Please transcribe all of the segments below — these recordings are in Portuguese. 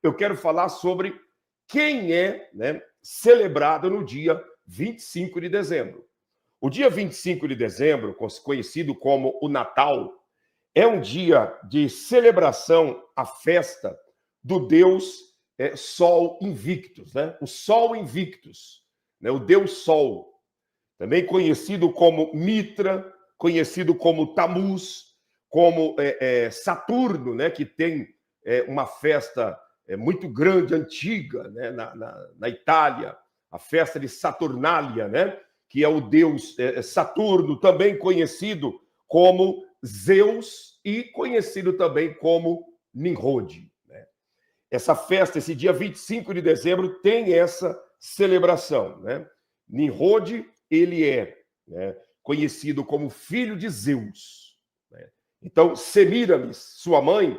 eu quero falar sobre quem é, né, celebrado no dia 25 de dezembro. O dia 25 de dezembro, conhecido como o Natal, é um dia de celebração à festa do Deus Sol Invictus, né? O Sol Invictus, né? O Deus Sol, também conhecido como Mitra, conhecido como Tamuz, como Saturno, né? Que tem uma festa muito grande, antiga, né? na Itália, a festa de Saturnália, né? Que é o Deus Saturno, também conhecido como Zeus e conhecido também como Nimrod. Né? Essa festa, esse dia 25 de dezembro, tem essa celebração. Né? Nimrod, ele é, né, conhecido como filho de Zeus. Né? Então, Semíramis, sua mãe,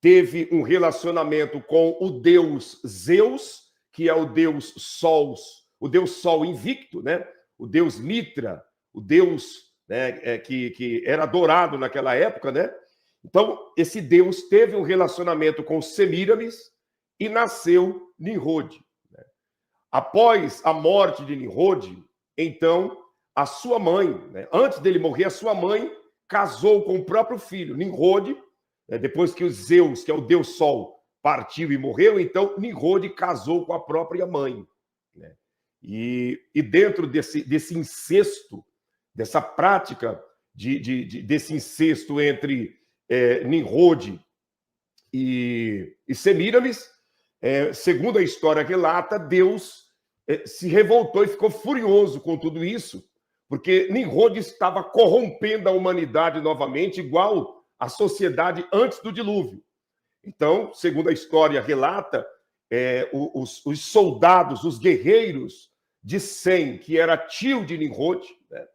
teve um relacionamento com o deus Zeus, que é o deus Sol invicto, né? O deus Mitra, o deus, né, que era adorado naquela época, né? Então, esse Deus teve um relacionamento com Semíramis e nasceu Nimrod. Né? Após a morte de Nimrod, então, a sua mãe, né, antes dele morrer, a sua mãe casou com o próprio filho, Nimrod, né, depois que o Zeus, que é o Deus Sol, partiu e morreu, então Nimrod casou com a própria mãe. Né? E dentro desse incesto, dessa prática desse incesto entre Nimrod e Semíramis, segundo a história relata, Deus se revoltou e ficou furioso com tudo isso, porque Nimrod estava corrompendo a humanidade novamente, igual à sociedade antes do dilúvio. Então, segundo a história relata, os soldados, os guerreiros de Sem, que era tio de Nimrod, né,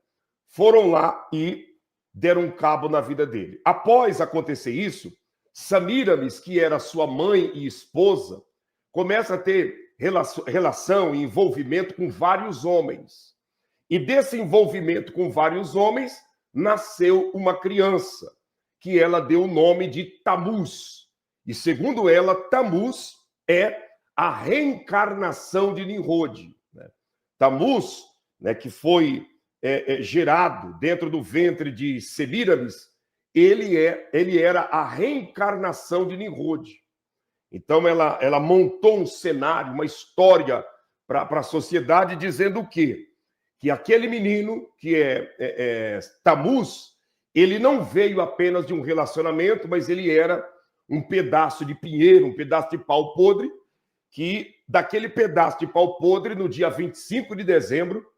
foram lá e deram cabo na vida dele. Após acontecer isso, Semíramis, que era sua mãe e esposa, começa a ter relação e envolvimento com vários homens. E desse envolvimento com vários homens, nasceu uma criança, que ela deu o nome de Tamuz. E segundo ela, Tamuz é a reencarnação de Nimrod. Né? Tamuz, né, que foi gerado dentro do ventre de Semíramis, ele era a reencarnação de Nimrod. Então ela montou um cenário, uma história para a sociedade, dizendo o quê? Que aquele menino, que é Tamuz, ele não veio apenas de um relacionamento, mas ele era um pedaço de pinheiro, um pedaço de pau podre, que daquele pedaço de pau podre, no dia 25 de dezembro,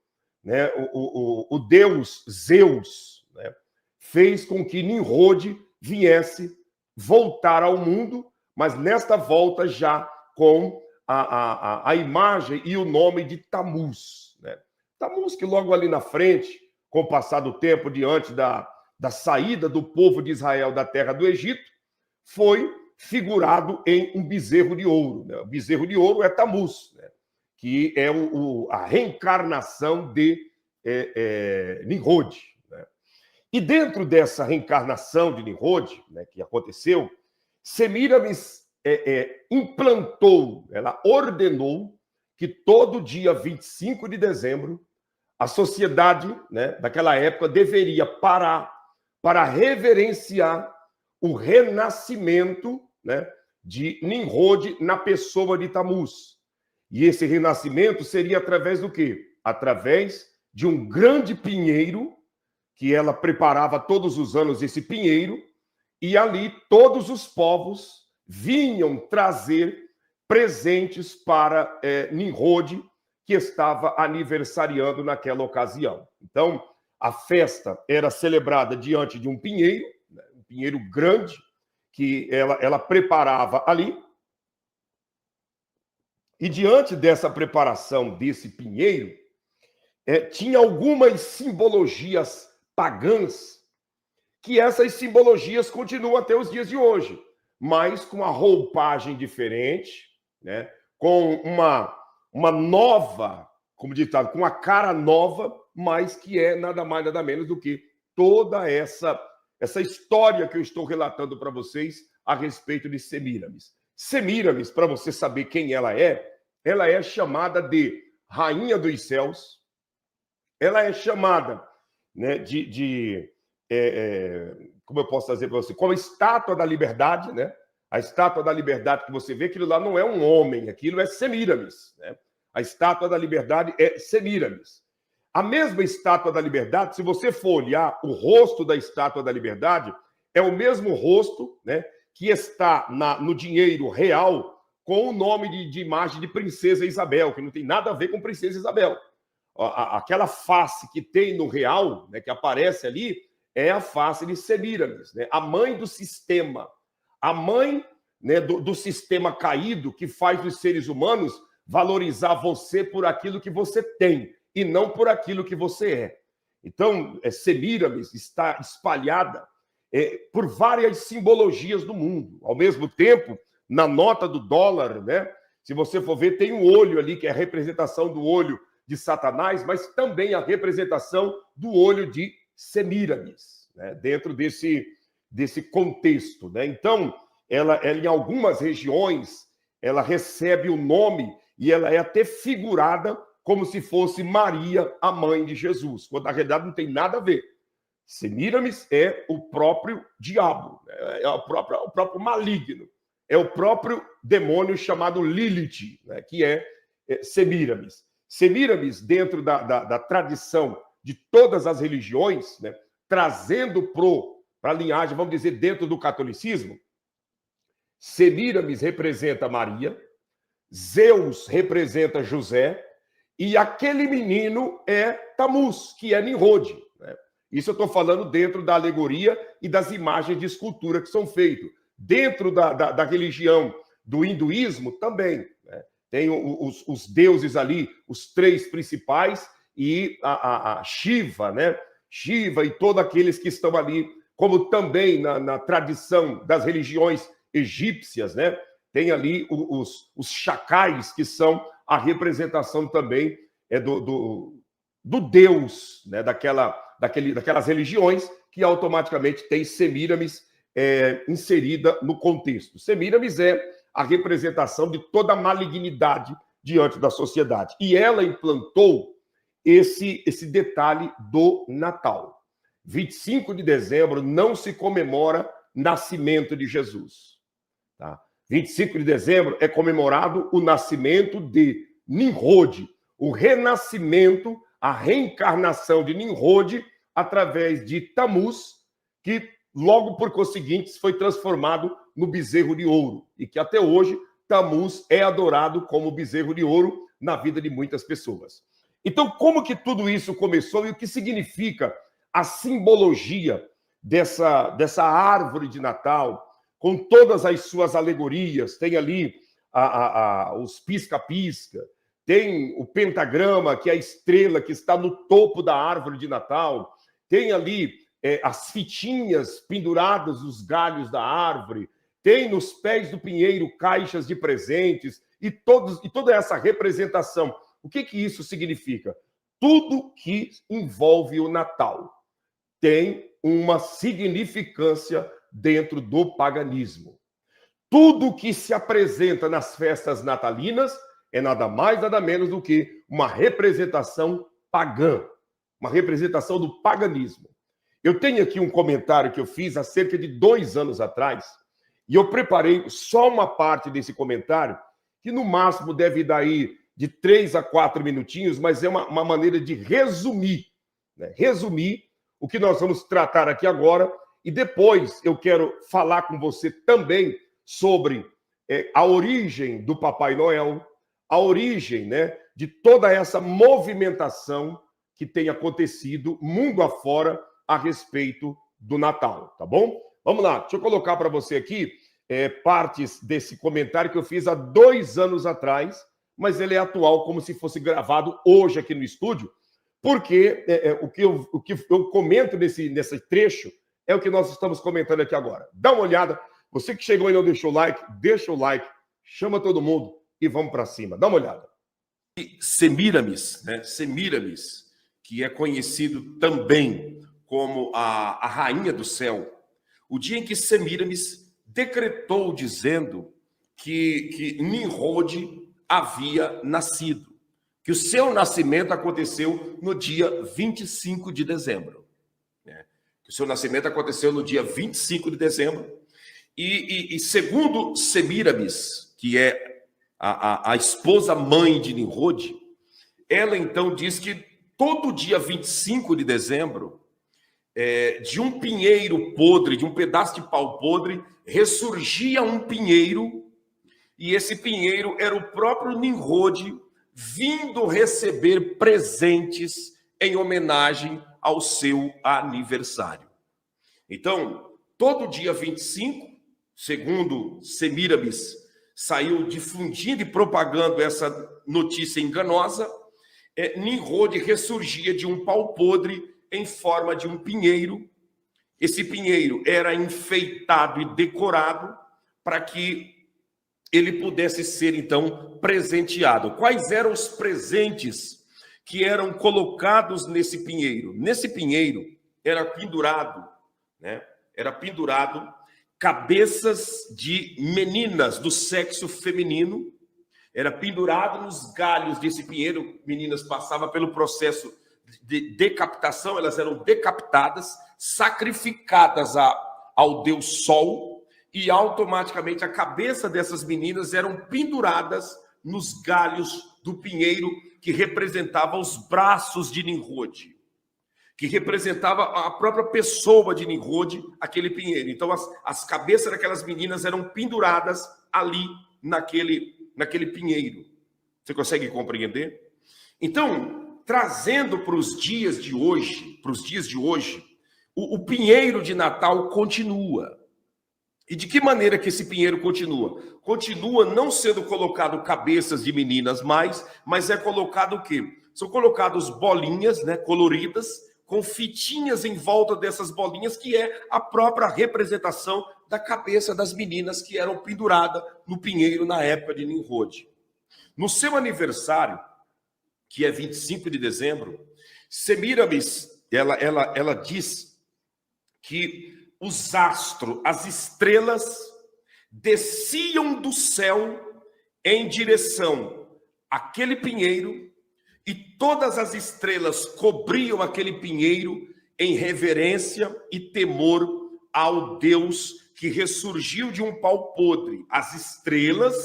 né, o deus Zeus, né, fez com que Nimrod viesse voltar ao mundo, mas nesta volta já com a imagem e o nome de Tamuz. Né? Tamuz, que logo ali na frente, com o passar do tempo, diante da saída do povo de Israel da terra do Egito, foi figurado em um bezerro de ouro. Né? O bezerro de ouro é Tamuz, né? Que é a reencarnação de Nimrod. Né? E dentro dessa reencarnação de Nimrod, né, que aconteceu, Semíramis implantou, ela ordenou que todo dia 25 de dezembro a sociedade, né, daquela época deveria parar para reverenciar o renascimento, né, de Nimrod na pessoa de Tamuz. E esse renascimento seria através do quê? Através de um grande pinheiro, que ela preparava todos os anos esse pinheiro, e ali todos os povos vinham trazer presentes para Nimrod, que estava aniversariando naquela ocasião. Então, a festa era celebrada diante de um pinheiro, né, um pinheiro grande, que ela preparava ali. E diante dessa preparação desse pinheiro, tinha algumas simbologias pagãs, que essas simbologias continuam até os dias de hoje, mas com uma roupagem diferente, né? Com uma nova, como ditado, com uma cara nova, mas que é nada mais, nada menos do que toda essa história que eu estou relatando para vocês a respeito de Semíramis. Semíramis, para você saber quem ela é chamada de Rainha dos Céus, ela é chamada, né, como eu posso dizer para você, como a estátua da liberdade, né? A estátua da liberdade que você vê, aquilo lá não é um homem, aquilo é Semíramis, né? A estátua da liberdade é Semíramis. A mesma estátua da liberdade, se você for olhar o rosto da estátua da liberdade, é o mesmo rosto, né, que está no dinheiro real com o nome de imagem de Princesa Isabel, que não tem nada a ver com Princesa Isabel. Aquela face que tem no real, né, que aparece ali, é a face de Semíramis, né, a mãe do sistema, a mãe, né, do sistema caído que faz os seres humanos valorizar você por aquilo que você tem e não por aquilo que você é. Então, Semíramis está espalhada por várias simbologias do mundo. Ao mesmo tempo, na nota do dólar, né, se você for ver, tem um olho ali, que é a representação do olho de Satanás, mas também a representação do olho de Semíramis, né, dentro desse contexto, né? Então, ela em algumas regiões, ela recebe o nome e ela é até figurada como se fosse Maria, a mãe de Jesus, quando na realidade não tem nada a ver. Semíramis é o próprio diabo, é o próprio maligno, é o próprio demônio chamado Lilith, né, que é Semíramis. Semíramis, dentro da tradição de todas as religiões, né, trazendo para a linhagem, vamos dizer, dentro do catolicismo, Semíramis representa Maria, Zeus representa José, e aquele menino é Tamuz, que é Nimrod, né? Isso eu estou falando dentro da alegoria e das imagens de escultura que são feitas. Dentro da religião do hinduísmo também, né? Tem os deuses ali, os três principais, e a Shiva, né? Shiva e todos aqueles que estão ali, como também na tradição das religiões egípcias, né? Tem ali os chacais, que são a representação também do Deus, né? Daquelas religiões que automaticamente tem Semíramis inserida no contexto. Semíramis é a representação de toda a malignidade diante da sociedade. E ela implantou esse detalhe do Natal. 25 de dezembro não se comemora nascimento de Jesus. Tá? 25 de dezembro é comemorado o nascimento de Nimrod, o renascimento, a reencarnação de Nimrod através de Tamuz, que logo por conseguinte foi transformado no bezerro de ouro, e que até hoje Tamuz é adorado como bezerro de ouro na vida de muitas pessoas. Então, como que tudo isso começou e o que significa a simbologia dessa árvore de Natal, com todas as suas alegorias? Tem ali os pisca-pisca, tem o pentagrama, que é a estrela que está no topo da árvore de Natal, tem ali as fitinhas penduradas nos galhos da árvore, tem nos pés do pinheiro caixas de presentes, e toda essa representação. O que isso significa? Tudo que envolve o Natal tem uma significância dentro do paganismo. Tudo que se apresenta nas festas natalinas é nada mais, nada menos do que uma representação pagã, uma representação do paganismo. Eu tenho aqui um comentário que eu fiz há cerca de 2 anos atrás, e eu preparei só uma parte desse comentário, que no máximo deve dar aí de 3 a 4 minutinhos, mas é uma maneira de resumir, né? Resumir o que nós vamos tratar aqui agora, e depois eu quero falar com você também sobre a origem do Papai Noel, a origem, né, de toda essa movimentação que tem acontecido mundo afora a respeito do Natal, tá bom? Vamos lá, deixa eu colocar para você aqui partes desse comentário que eu fiz há 2 anos atrás, mas ele é atual, como se fosse gravado hoje aqui no estúdio, porque o que eu comento nesse trecho é o que nós estamos comentando aqui agora. Dá uma olhada, você que chegou e não deixou o like, deixa o like, chama todo mundo e vamos para cima. Dá uma olhada. Semíramis, né? Semíramis, que é conhecido também como a rainha do céu. O dia em que Semíramis decretou dizendo que Nimrod havia nascido, que o seu nascimento aconteceu no dia 25 de dezembro. Que o seu nascimento aconteceu no dia 25 de dezembro. E segundo Semíramis, que é a esposa-mãe de Nimrod, ela então diz que todo dia 25 de dezembro, de um pinheiro podre, de um pedaço de pau podre, ressurgia um pinheiro, e esse pinheiro era o próprio Nimrod vindo receber presentes em homenagem ao seu aniversário. Então, todo dia 25, segundo Semíramis, saiu difundindo e propagando essa notícia enganosa, Nimrod ressurgia de um pau podre em forma de um pinheiro. Esse pinheiro era enfeitado e decorado para que ele pudesse ser, então, presenteado. Quais eram os presentes que eram colocados nesse pinheiro? Nesse pinheiro era pendurado, cabeças de meninas do sexo feminino, era pendurado nos galhos desse pinheiro. Meninas passavam pelo processo de decapitação, elas eram decapitadas, sacrificadas ao deus Sol, e automaticamente a cabeça dessas meninas eram penduradas nos galhos do pinheiro, que representava os braços de Nimrod, que representava a própria pessoa de Nimrod, aquele pinheiro. Então as cabeças daquelas meninas eram penduradas ali naquele pinheiro. Você consegue compreender? Então, trazendo para os dias de hoje, o pinheiro de Natal continua. E de que maneira que esse pinheiro continua? Continua não sendo colocado cabeças de meninas mais, mas é colocado o quê? São colocados bolinhas, coloridas, com fitinhas em volta dessas bolinhas, que é a própria representação da cabeça das meninas que eram penduradas no pinheiro na época de Nimrod. No seu aniversário, que é 25 de dezembro, Semíramis, ela diz que os astros, as estrelas, desciam do céu em direção àquele pinheiro, e todas as estrelas cobriam aquele pinheiro em reverência e temor ao Deus que ressurgiu de um pau podre. As estrelas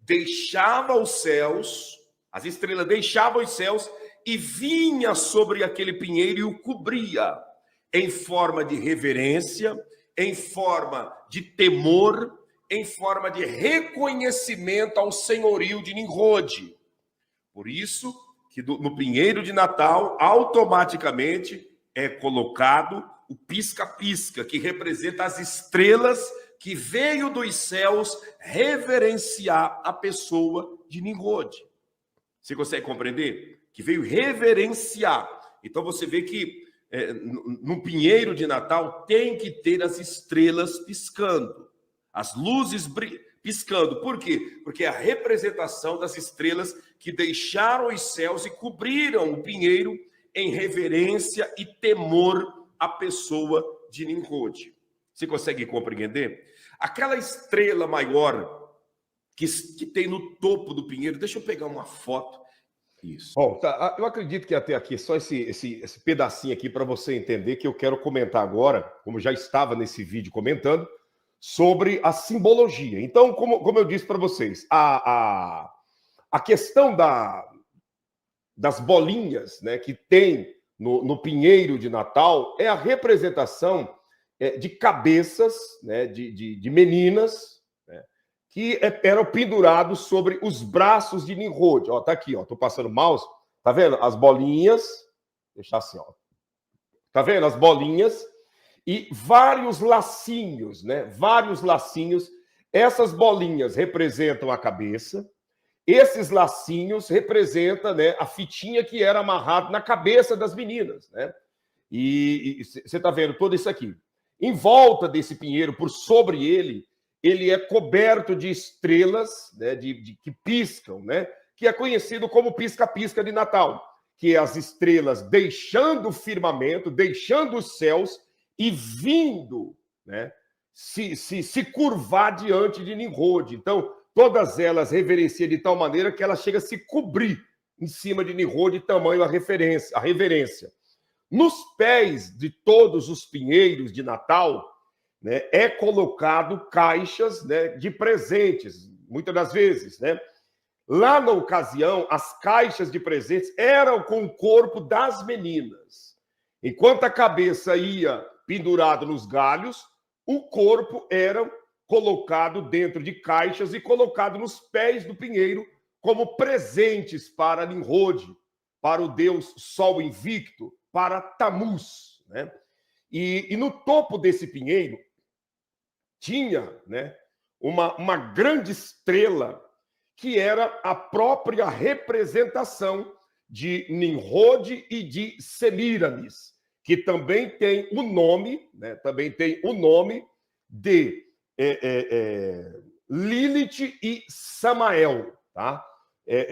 deixavam os céus e vinha sobre aquele pinheiro e o cobria, em forma de reverência, em forma de temor, em forma de reconhecimento ao senhorio de Nimrod. Por isso que no pinheiro de Natal, automaticamente é colocado o pisca-pisca, que representa as estrelas que veio dos céus reverenciar a pessoa de Nimrod. Você consegue compreender? Que veio reverenciar. Então você vê que no pinheiro de Natal tem que ter as estrelas piscando, as luzes piscando. Por quê? Porque é a representação das estrelas que deixaram os céus e cobriram o pinheiro em reverência e temor à pessoa de Nimrod. Você consegue compreender? Aquela estrela maior que tem no topo do pinheiro, deixa eu pegar uma foto. Isso. Bom, tá, eu acredito que até aqui, só esse pedacinho aqui para você entender, que eu quero comentar agora, como já estava nesse vídeo comentando, sobre a simbologia. Então, como eu disse para vocês, a questão das bolinhas, que tem no pinheiro de Natal é a representação de cabeças, de meninas, que eram pendurados sobre os braços de Nimrod. Ó, tá aqui, ó, tô passando o mouse, tá vendo? As bolinhas, deixar assim, ó. Tá vendo? As bolinhas e vários lacinhos, Vários lacinhos. Essas bolinhas representam a cabeça, esses lacinhos representam, a fitinha que era amarrada na cabeça das meninas, E você tá vendo tudo isso aqui. Em volta desse pinheiro, por sobre ele é coberto de estrelas, que piscam, que é conhecido como pisca-pisca de Natal, que é as estrelas deixando o firmamento, deixando os céus e vindo, se curvar diante de Nimrod. Então, todas elas reverenciam de tal maneira que ela chega a se cobrir em cima de Nimrod, de tamanho a reverência. Nos pés de todos os pinheiros de Natal, né, é colocado caixas, né, de presentes, muitas das vezes, né? Lá na ocasião, as caixas de presentes eram com o corpo das meninas. Enquanto a cabeça ia pendurada nos galhos, o corpo era colocado dentro de caixas e colocado nos pés do pinheiro como presentes para Nimrod, para o deus Sol invicto, para Tamuz, né? E no topo desse pinheiro tinha, né, uma grande estrela que era a própria representação de Nimrod e de Semíramis, que também tem o nome, né, de Lilith e Samael, tá?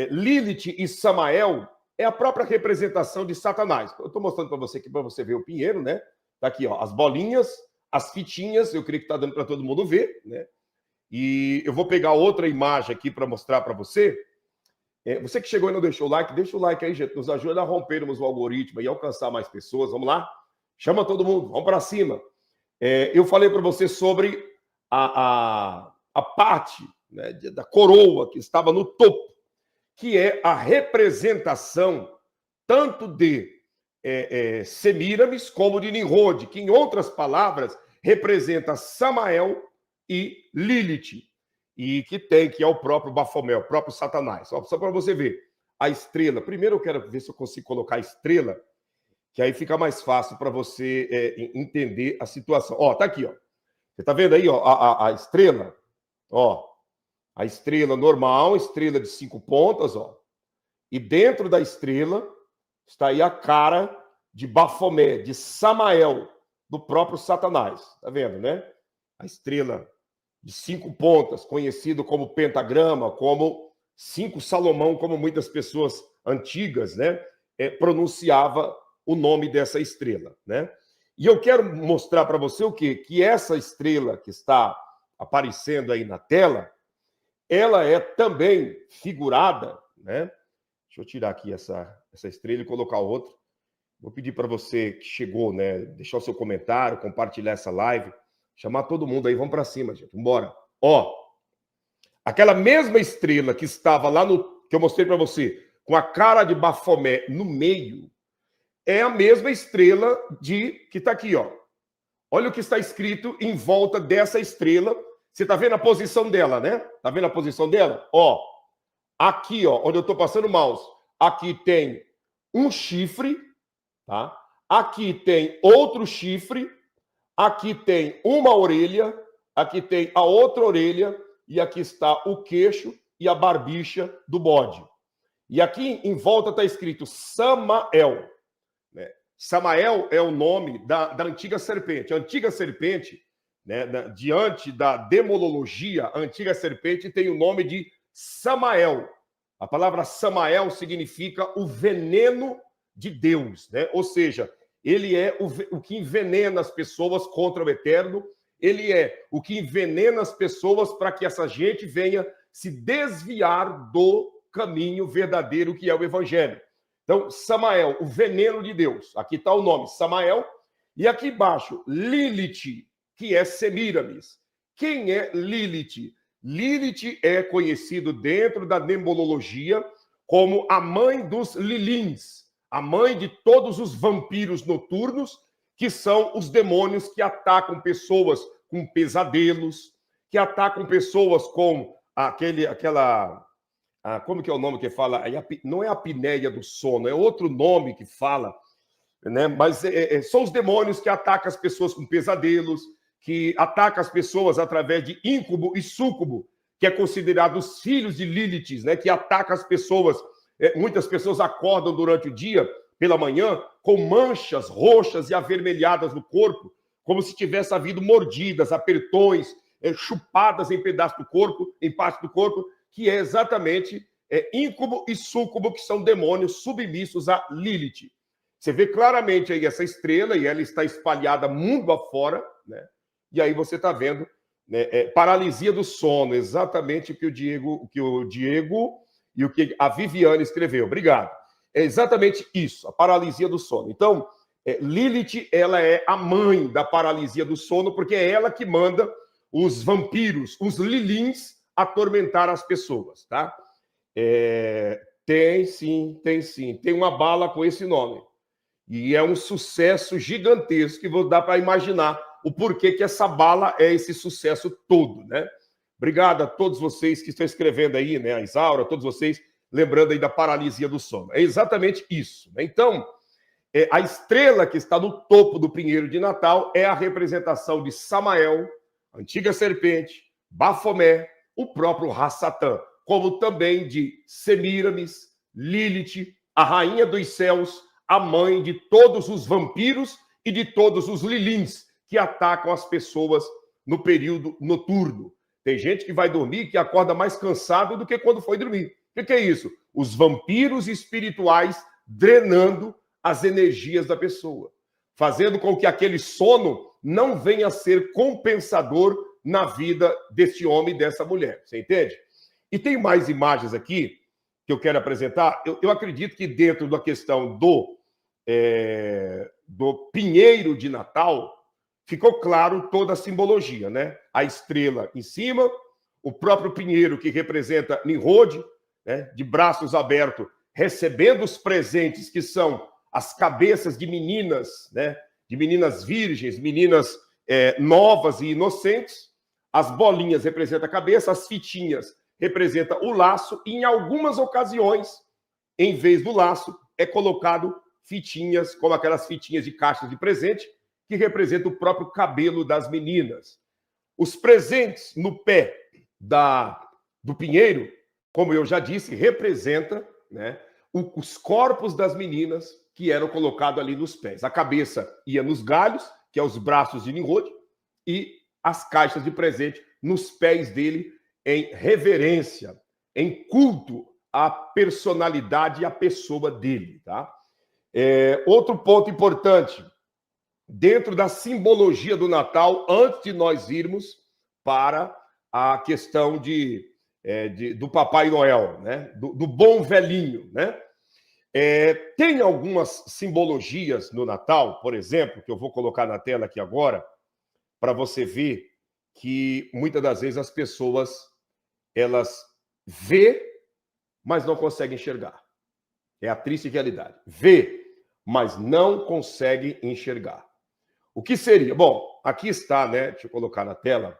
Lilith e Samael é a própria representação de Satanás. Eu estou mostrando para você aqui, para você ver o pinheiro, né? Tá aqui, ó, as bolinhas, as fitinhas, eu creio que está dando para todo mundo ver, né? E eu vou pegar outra imagem aqui para mostrar para você. Você que chegou e não deixou o like, deixa o like aí, gente. Nos ajuda a rompermos o algoritmo e alcançar mais pessoas. Vamos lá? Chama todo mundo, vamos para cima. Eu falei para você sobre a parte, né, da coroa que estava no topo, que é a representação tanto de Semíramis como de Nimrod, que, em outras palavras, representa Samael e Lilith, e que é o próprio Bafomé, o próprio Satanás. Só para você ver a estrela. Primeiro eu quero ver se eu consigo colocar a estrela, que aí fica mais fácil para você entender a situação. Ó, tá aqui, ó. Você tá vendo aí, ó, a estrela? Ó, a estrela normal, estrela de 5 pontas, ó. E dentro da estrela está aí a cara de Bafomé, de Samael, do próprio Satanás. Tá vendo, né? A estrela de 5 pontas, conhecido como pentagrama, como 5 Salomão, como muitas pessoas antigas, né, pronunciava o nome dessa estrela, né? E eu quero mostrar para você o quê? Que essa estrela que está aparecendo aí na tela, ela é também figurada, né? Deixa eu tirar aqui essa estrela e colocar outra. Vou pedir para você que chegou, né, deixar o seu comentário, compartilhar essa live, chamar todo mundo aí, vamos para cima, gente. Vamos embora. Ó, aquela mesma estrela que estava lá que eu mostrei para você, com a cara de Bafomé no meio, é a mesma estrela que está aqui, ó. Olha o que está escrito em volta dessa estrela. Você está vendo a posição dela, né? Está vendo a posição dela? Ó, aqui, ó, onde eu estou passando o mouse, aqui tem um chifre, tá? Aqui tem outro chifre. Aqui tem uma orelha, aqui tem a outra orelha, e aqui está o queixo e a barbicha do bode. E aqui em volta está escrito Samael. Né? Samael é o nome da antiga serpente. A antiga serpente, né, diante da demolologia, a antiga serpente tem o nome de Samael. A palavra Samael significa o veneno de Deus, né? Ou seja, ele é o que envenena as pessoas contra o eterno. Ele é o que envenena as pessoas para que essa gente venha se desviar do caminho verdadeiro que é o evangelho. Então, Samael, o veneno de Deus. Aqui está o nome, Samael. E aqui embaixo, Lilith, que é Semíramis. Quem é Lilith? Lilith é conhecido dentro da nembolologia como a mãe dos Lilins, a mãe de todos os vampiros noturnos, que são os demônios que atacam pessoas com pesadelos, que atacam pessoas com como que é o nome que fala? Não é a apneia do sono, é outro nome que fala, né? Mas são os demônios que atacam as pessoas com pesadelos, que atacam as pessoas através de íncubo e súcubo, que é considerado os filhos de Lilith, né? Que ataca as pessoas. Muitas pessoas acordam durante o dia, pela manhã, com manchas roxas e avermelhadas no corpo, como se tivesse havido mordidas, apertões, chupadas em pedaços do corpo, em parte do corpo, que é exatamente íncubo e súcubo, que são demônios submissos a Lilith. Você vê claramente aí essa estrela, e ela está espalhada mundo afora, né? E aí você está vendo né, paralisia do sono, exatamente o que o Diego e o que a Viviane escreveu. Obrigado. É exatamente isso, a paralisia do sono. Então, Lilith, ela é a mãe da paralisia do sono, porque é ela que manda os vampiros, os lilins, atormentar as pessoas, tá? Tem sim, tem sim. Tem uma bala com esse nome. E é um sucesso gigantesco que vou dar para imaginar o porquê que essa bala é esse sucesso todo, né? Obrigado a todos vocês que estão escrevendo aí, né? A Isaura, todos vocês, lembrando aí da paralisia do sono. É exatamente isso, né? Então, a estrela que está no topo do pinheiro de Natal é a representação de Samael, a antiga serpente, Bafomé, o próprio Rassatã, como também de Semíramis, Lilith, a rainha dos céus, a mãe de todos os vampiros e de todos os lilins que atacam as pessoas no período noturno. Tem gente que vai dormir que acorda mais cansado do que quando foi dormir. O que é isso? Os vampiros espirituais drenando as energias da pessoa, fazendo com que aquele sono não venha a ser compensador na vida desse homem e dessa mulher. Você entende? E tem mais imagens aqui que eu quero apresentar. Eu acredito que dentro da questão do pinheiro de Natal, ficou claro toda a simbologia, né? A estrela em cima, o próprio pinheiro que representa Nimrod, né? De braços abertos, recebendo os presentes que são as cabeças de meninas, né? De meninas virgens, meninas novas e inocentes. As bolinhas representam a cabeça, as fitinhas representam o laço, e em algumas ocasiões, em vez do laço, é colocado fitinhas, como aquelas fitinhas de caixas de presente, que representam o próprio cabelo das meninas. Os presentes no pé do pinheiro, como eu já disse, representa, né, os corpos das meninas que eram colocados ali nos pés. A cabeça ia nos galhos, que é os braços de Nimrod, e as caixas de presente nos pés dele, em reverência, em culto à personalidade e à pessoa dele, tá? Outro ponto importante, dentro da simbologia do Natal, antes de nós irmos para a questão do Papai Noel, né? Do bom velhinho, né? Tem algumas simbologias no Natal, por exemplo, que eu vou colocar na tela aqui agora, para você ver que muitas das vezes as pessoas elas vê, mas não conseguem enxergar. É a triste realidade. Vê, mas não consegue enxergar. O que seria? Bom, aqui está, né? Deixa eu colocar na tela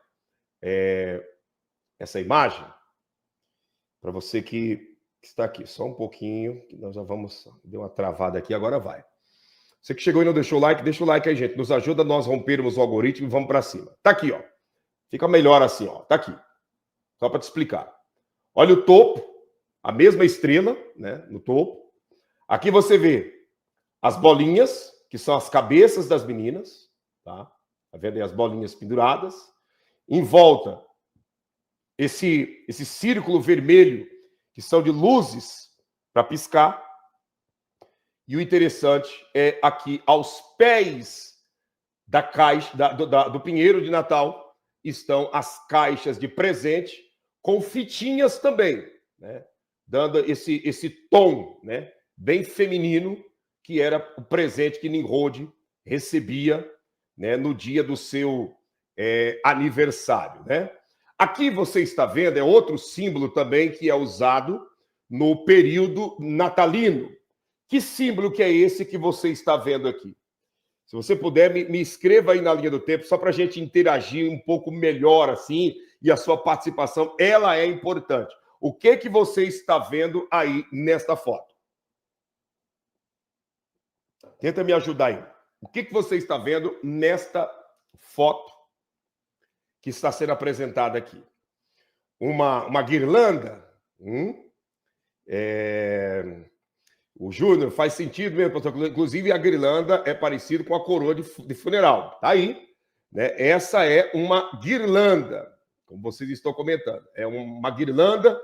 essa imagem para você que está aqui. Só um pouquinho, que nós já vamos... Deu uma travada aqui, agora vai. Você que chegou e não deixou o like, deixa o like aí, gente. Nos ajuda a nós rompermos o algoritmo e vamos para cima. Tá aqui, ó. Fica melhor assim, ó. Tá aqui. Só para te explicar. Olha o topo, a mesma estrela, né? No topo. Aqui você vê as bolinhas, que são as cabeças das meninas, tá? Tá vendo aí as bolinhas penduradas? Em volta, esse círculo vermelho, que são de luzes para piscar. E o interessante é aqui, aos pés da caixa, do pinheiro de Natal, estão as caixas de presente, com fitinhas também, né? Dando esse tom, né? Bem feminino, que era o presente que Nimrod recebia, né, no dia do seu aniversário, né? Aqui você está vendo, é outro símbolo também que é usado no período natalino. Que símbolo que é esse que você está vendo aqui? Se você puder, me escreva aí na linha do tempo, só para a gente interagir um pouco melhor assim, e a sua participação, ela é importante. O que você está vendo aí nesta foto? Tenta me ajudar aí. O que você está vendo nesta foto que está sendo apresentada aqui? Uma guirlanda? O Júnior, faz sentido mesmo, pastor. Inclusive, a guirlanda é parecida com a coroa de funeral. Tá aí. Né? Essa é uma guirlanda, como vocês estão comentando. É uma guirlanda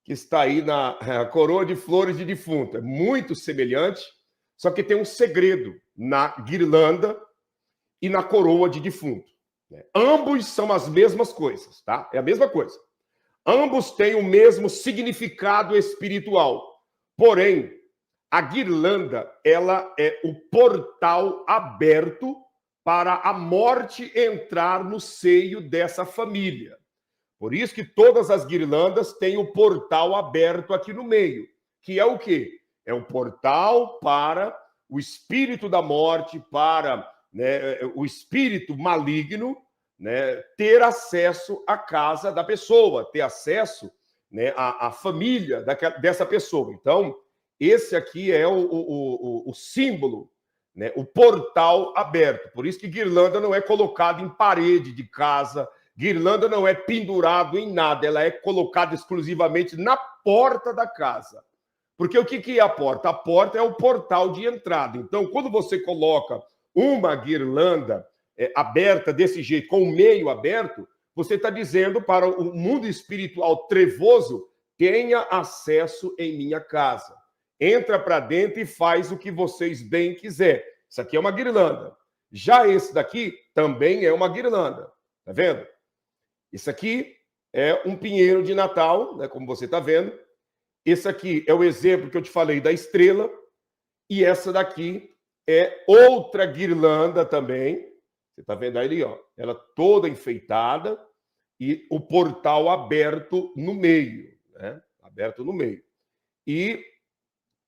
que está aí na coroa de flores de defunto. É muito semelhante, só que tem um segredo na guirlanda e na coroa de defunto. Ambos são as mesmas coisas, tá? É a mesma coisa. Ambos têm o mesmo significado espiritual. Porém, a guirlanda, ela é o portal aberto para a morte entrar no seio dessa família. Por isso que todas as guirlandas têm o portal aberto aqui no meio, que é o quê? É o portal para o espírito da morte, para, né, o espírito maligno, né, ter acesso à casa da pessoa, ter acesso, né, à família dessa pessoa. Então, esse aqui é o símbolo, né, o portal aberto. Por isso que guirlanda não é colocada em parede de casa, guirlanda não é pendurado em nada, ela é colocada exclusivamente na porta da casa. Porque o que é a porta? A porta é o portal de entrada. Então, quando você coloca uma guirlanda aberta desse jeito, com o meio aberto, você está dizendo para o mundo espiritual trevoso: tenha acesso em minha casa. Entra para dentro e faz o que vocês bem quiser. Isso aqui é uma guirlanda. Já esse daqui também é uma guirlanda. Tá vendo? Isso aqui é um pinheiro de Natal, né, como você está vendo. Esse aqui é o exemplo que eu te falei da estrela. E essa daqui é outra guirlanda também. Você está vendo ali, ó? Ela toda enfeitada e o portal aberto no meio, né? Aberto no meio. E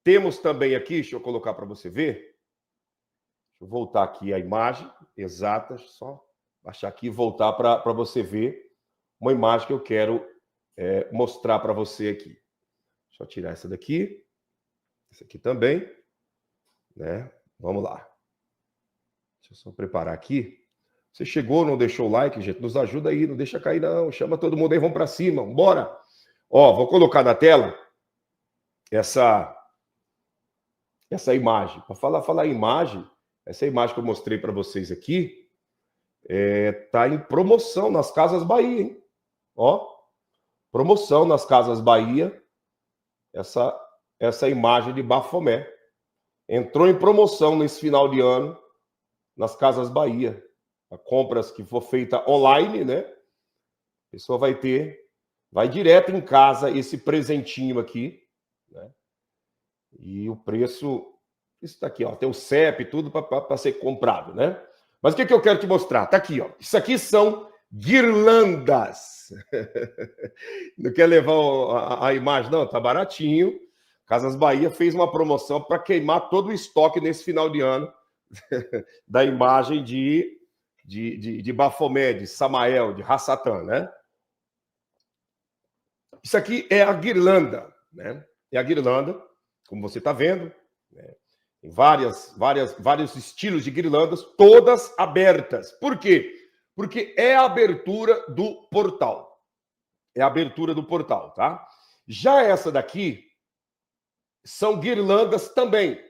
temos também aqui, deixa eu colocar para você ver. Deixa eu voltar aqui a imagem exata, só baixar aqui e voltar para você ver uma imagem que eu quero mostrar para você aqui. Deixa eu tirar essa daqui. Essa aqui também, né? Vamos lá. Deixa eu só preparar aqui. Você chegou, não deixou o like, gente? Nos ajuda aí, não deixa cair não. Chama todo mundo aí, vamos para cima, bora. Ó, vou colocar na tela essa imagem. Para falar em imagem, essa imagem que eu mostrei para vocês aqui tá em promoção nas Casas Bahia, hein? Ó, promoção nas Casas Bahia. Essa imagem de Bafomé entrou em promoção nesse final de ano nas Casas Bahia. A compras que for feita online, né? A pessoa vai direto em casa esse presentinho aqui, né? E o preço, isso daqui, ó, tem o CEP, tudo para ser comprado, né? Mas o que eu quero te mostrar? Tá aqui, ó. Isso aqui são guirlandas. Não quer levar a imagem, não? Tá baratinho. Casas Bahia fez uma promoção para queimar todo o estoque nesse final de ano da imagem de Bafomé, de Samael, de Rassatã, né? Isso aqui é a guirlanda, né? É a guirlanda, como você está vendo, né? Tem vários estilos de guirlandas, todas abertas. Por quê? Porque é a abertura do portal. É a abertura do portal, tá? Já essa daqui são guirlandas também,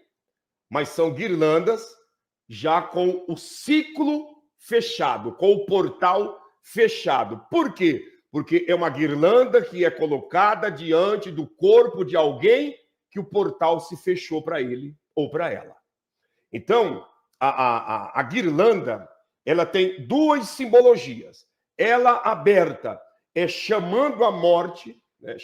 mas são guirlandas já com o ciclo fechado, com o portal fechado. Por quê? Porque é uma guirlanda que é colocada diante do corpo de alguém que o portal se fechou para ele ou para ela. Então, a guirlanda, ela tem duas simbologias. Ela aberta é chamando a morte, né,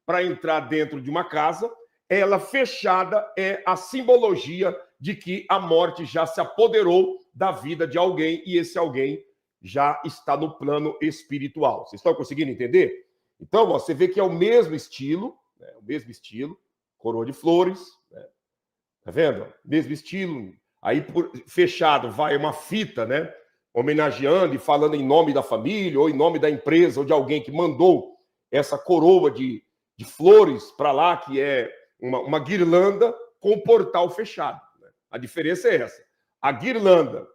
para entrar dentro de uma casa. Ela fechada é a simbologia de que a morte já se apoderou da vida de alguém e esse alguém já está no plano espiritual. Vocês estão conseguindo entender? Então, ó, você vê que é o mesmo estilo, né, o mesmo estilo, coroa de flores, né? Tá vendo? Mesmo estilo. Aí, fechado, vai uma fita, né? Homenageando e falando em nome da família, ou em nome da empresa, ou de alguém que mandou essa coroa de flores para lá, que é uma guirlanda com o portal fechado. Né? A diferença é essa. A guirlanda,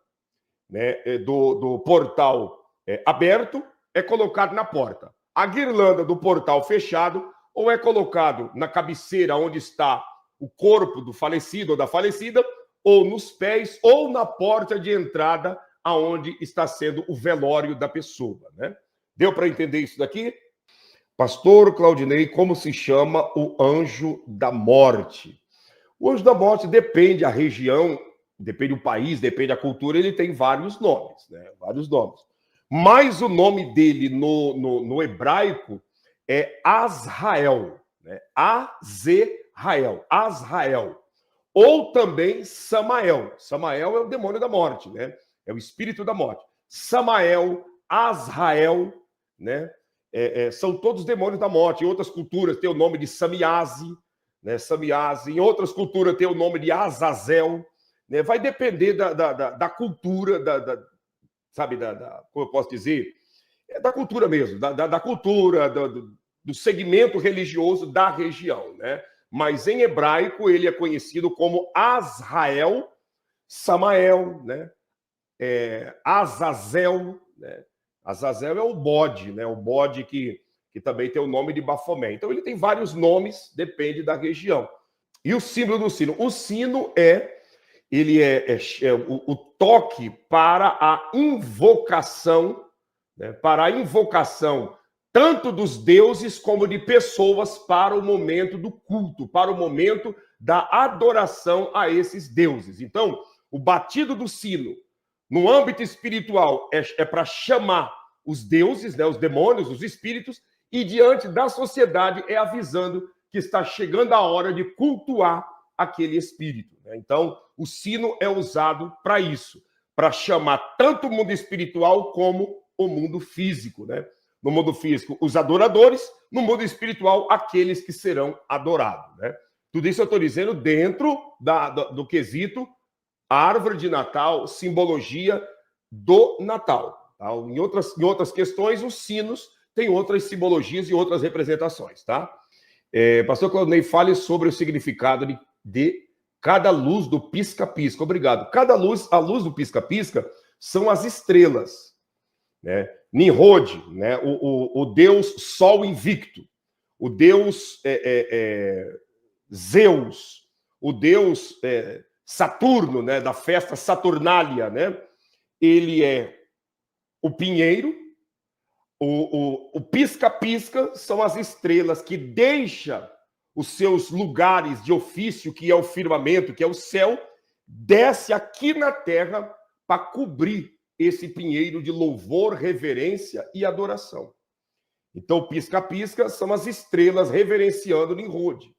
né, do portal aberto é colocada na porta. A guirlanda do portal fechado ou é colocado na cabeceira onde está o corpo do falecido ou da falecida, ou nos pés, ou na porta de entrada aonde está sendo o velório da pessoa, né? Deu para entender isso daqui? Pastor Claudinei, como se chama o anjo da morte? O anjo da morte depende da região depende do país, depende da cultura, ele tem vários nomes, né? Vários nomes. Mas o nome dele no hebraico é Azrael, né? Azrael, Azrael. Ou também Samael. Samael é o demônio da morte, né? É o espírito da morte. Samael, Azrael, né? São todos demônios da morte. Em outras culturas tem o nome de Samiase, né? Samiase. Em outras culturas tem o nome de Azazel, né? Vai depender da cultura, sabe, como eu posso dizer? Da cultura mesmo, da cultura, do segmento religioso da região, né? Mas em hebraico ele é conhecido como Azrael, Samael, né? Azazel, né? Azazel é o bode, né? O bode que também tem o nome de Bafomé. Então ele tem vários nomes, depende da região. E o símbolo do sino? O sino ele é o toque para a invocação, né? Para a invocação tanto dos deuses como de pessoas para o momento do culto, para o momento da adoração a esses deuses. Então, o batido do sino, no âmbito espiritual, é para chamar os deuses, né, os demônios, os espíritos, e diante da sociedade é avisando que está chegando a hora de cultuar aquele espírito, né? Então, o sino é usado para isso, para chamar tanto o mundo espiritual como o mundo físico, né? No mundo físico, os adoradores, no mundo espiritual, aqueles que serão adorados, né? Tudo isso eu estou dizendo dentro do quesito árvore de Natal, simbologia do Natal. Tá? Em outras questões, os sinos têm outras simbologias e outras representações, tá? Pastor Claudinei, fale sobre o significado de cada luz do pisca-pisca. Obrigado. A luz do pisca-pisca são as estrelas, né? Nimrod, né? O deus Sol invicto, o deus Zeus, o deus Saturno, né? Da festa Saturnália, né? Ele é o pinheiro, o pisca-pisca são as estrelas que deixa os seus lugares de ofício, que é o firmamento, que é o céu, desce aqui na terra para cobrir esse pinheiro de louvor, reverência e adoração. Então, pisca-pisca são as estrelas reverenciando Nimrod.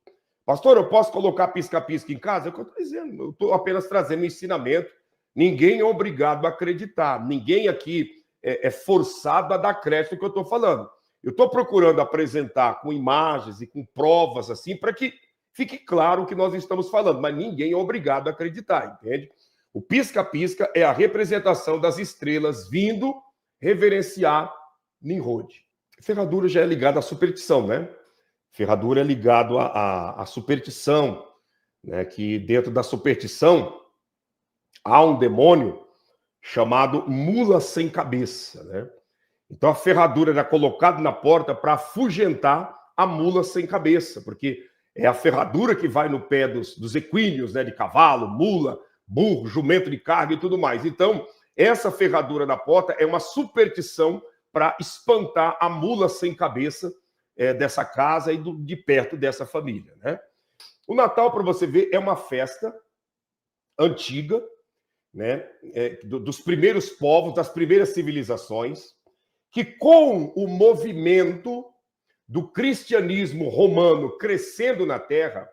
Pastor, eu posso colocar pisca-pisca em casa? É o que eu estou dizendo. Eu estou apenas trazendo um ensinamento. Ninguém é obrigado a acreditar. Ninguém aqui é forçado a dar crédito no que eu estou falando. Eu estou procurando apresentar com imagens e com provas, assim, para que fique claro o que nós estamos falando. Mas ninguém é obrigado a acreditar, entende? O pisca-pisca é a representação das estrelas vindo reverenciar Nimrod. Ferradura já é ligada à superstição, né? Ferradura é ligado à superstição, né? Que dentro da superstição há um demônio chamado mula sem cabeça, né? Então a ferradura era colocada na porta para afugentar a mula sem cabeça, porque é a ferradura que vai no pé dos equíneos, né? De cavalo, mula, burro, jumento de carga e tudo mais. Então, essa ferradura na porta é uma superstição para espantar a mula sem cabeça dessa casa e de perto dessa família, né? O Natal, para você ver, é uma festa antiga, né? Dos primeiros povos, das primeiras civilizações, que com o movimento do cristianismo romano crescendo na Terra,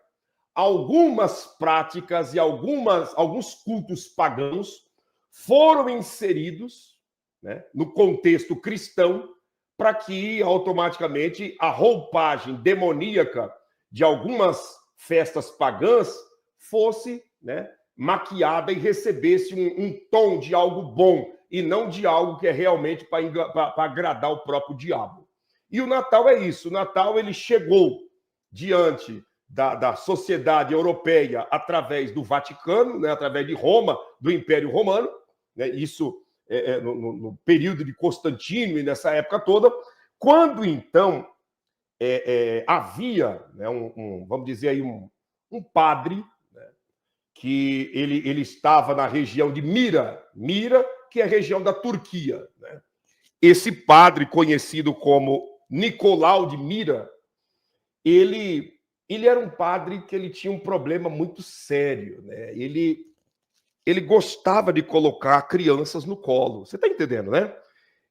algumas práticas e alguns cultos pagãos foram inseridos, né, no contexto cristão para que automaticamente a roupagem demoníaca de algumas festas pagãs fosse, né, maquiada e recebesse um tom de algo bom e não de algo que é realmente para agradar o próprio diabo. E o Natal é isso. O Natal ele chegou diante da sociedade europeia através do Vaticano, né, através de Roma, do Império Romano, né, isso no período de Constantino e nessa época toda, quando então havia, né, vamos dizer aí, um padre, né, que ele estava na região de Mira, que é a região da Turquia, né? Esse padre, conhecido como Nicolau de Mira, ele era um padre que ele tinha um problema muito sério, né? Ele ele gostava de colocar crianças no colo. Você está entendendo, né?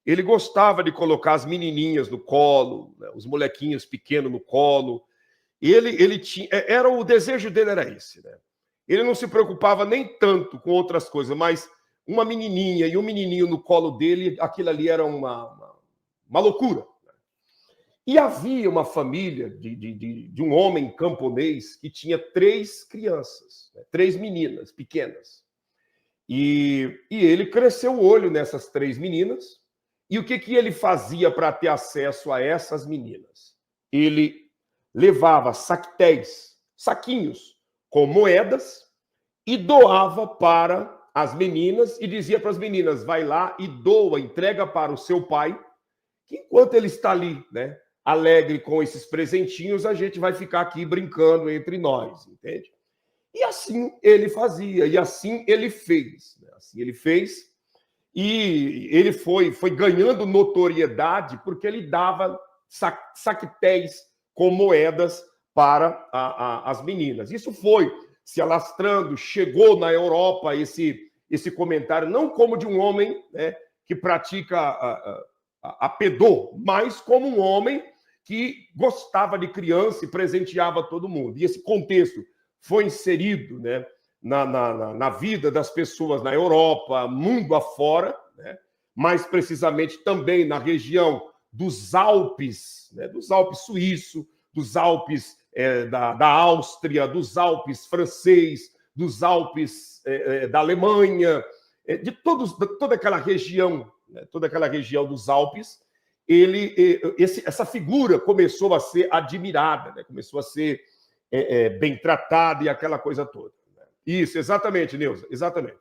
Ele gostava de colocar as menininhas no colo, né, os molequinhos pequenos no colo. Ele tinha, era o desejo dele era esse, né? Ele não se preocupava nem tanto com outras coisas, mas uma menininha e um menininho no colo dele, aquilo ali era uma loucura. E havia uma família de um homem camponês que tinha 3 crianças, né, 3 meninas pequenas. E ele cresceu o olho nessas 3 meninas. E o que ele fazia para ter acesso a essas meninas? Ele levava saquetéis, saquinhos com moedas e doava para as meninas e dizia para as meninas, vai lá e doa, entrega para o seu pai, que enquanto ele está ali, né, alegre com esses presentinhos, a gente vai ficar aqui brincando entre nós, entende? E assim ele fazia, e assim ele fez. Né? Assim ele fez, e ele foi ganhando notoriedade porque ele dava saquetéis com moedas para as meninas. Isso foi se alastrando, chegou na Europa esse comentário, não como de um homem, né, que pratica a pedô, mas como um homem que gostava de criança e presenteava todo mundo. E esse contexto foi inserido, né, na vida das pessoas na Europa, mundo afora, né, mais precisamente também na região dos Alpes, né, dos Alpes suíço, dos Alpes da Áustria, dos Alpes francês, dos Alpes da Alemanha, de toda aquela região, né, toda aquela região dos Alpes, essa figura começou a ser admirada, né, começou a ser bem tratada e aquela coisa toda. Né? Isso, exatamente, Neuza, exatamente.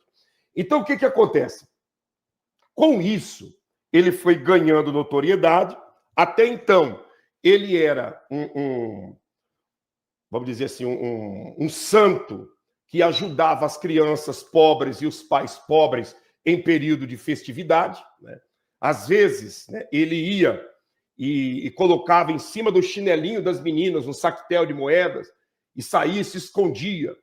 Então, o que acontece? Com isso, ele foi ganhando notoriedade. Até então, ele era vamos dizer assim, um santo que ajudava as crianças pobres e os pais pobres em período de festividade. Né? Às vezes, né, ele ia e colocava em cima do chinelinho das meninas um saquetel de moedas e saía e se escondia.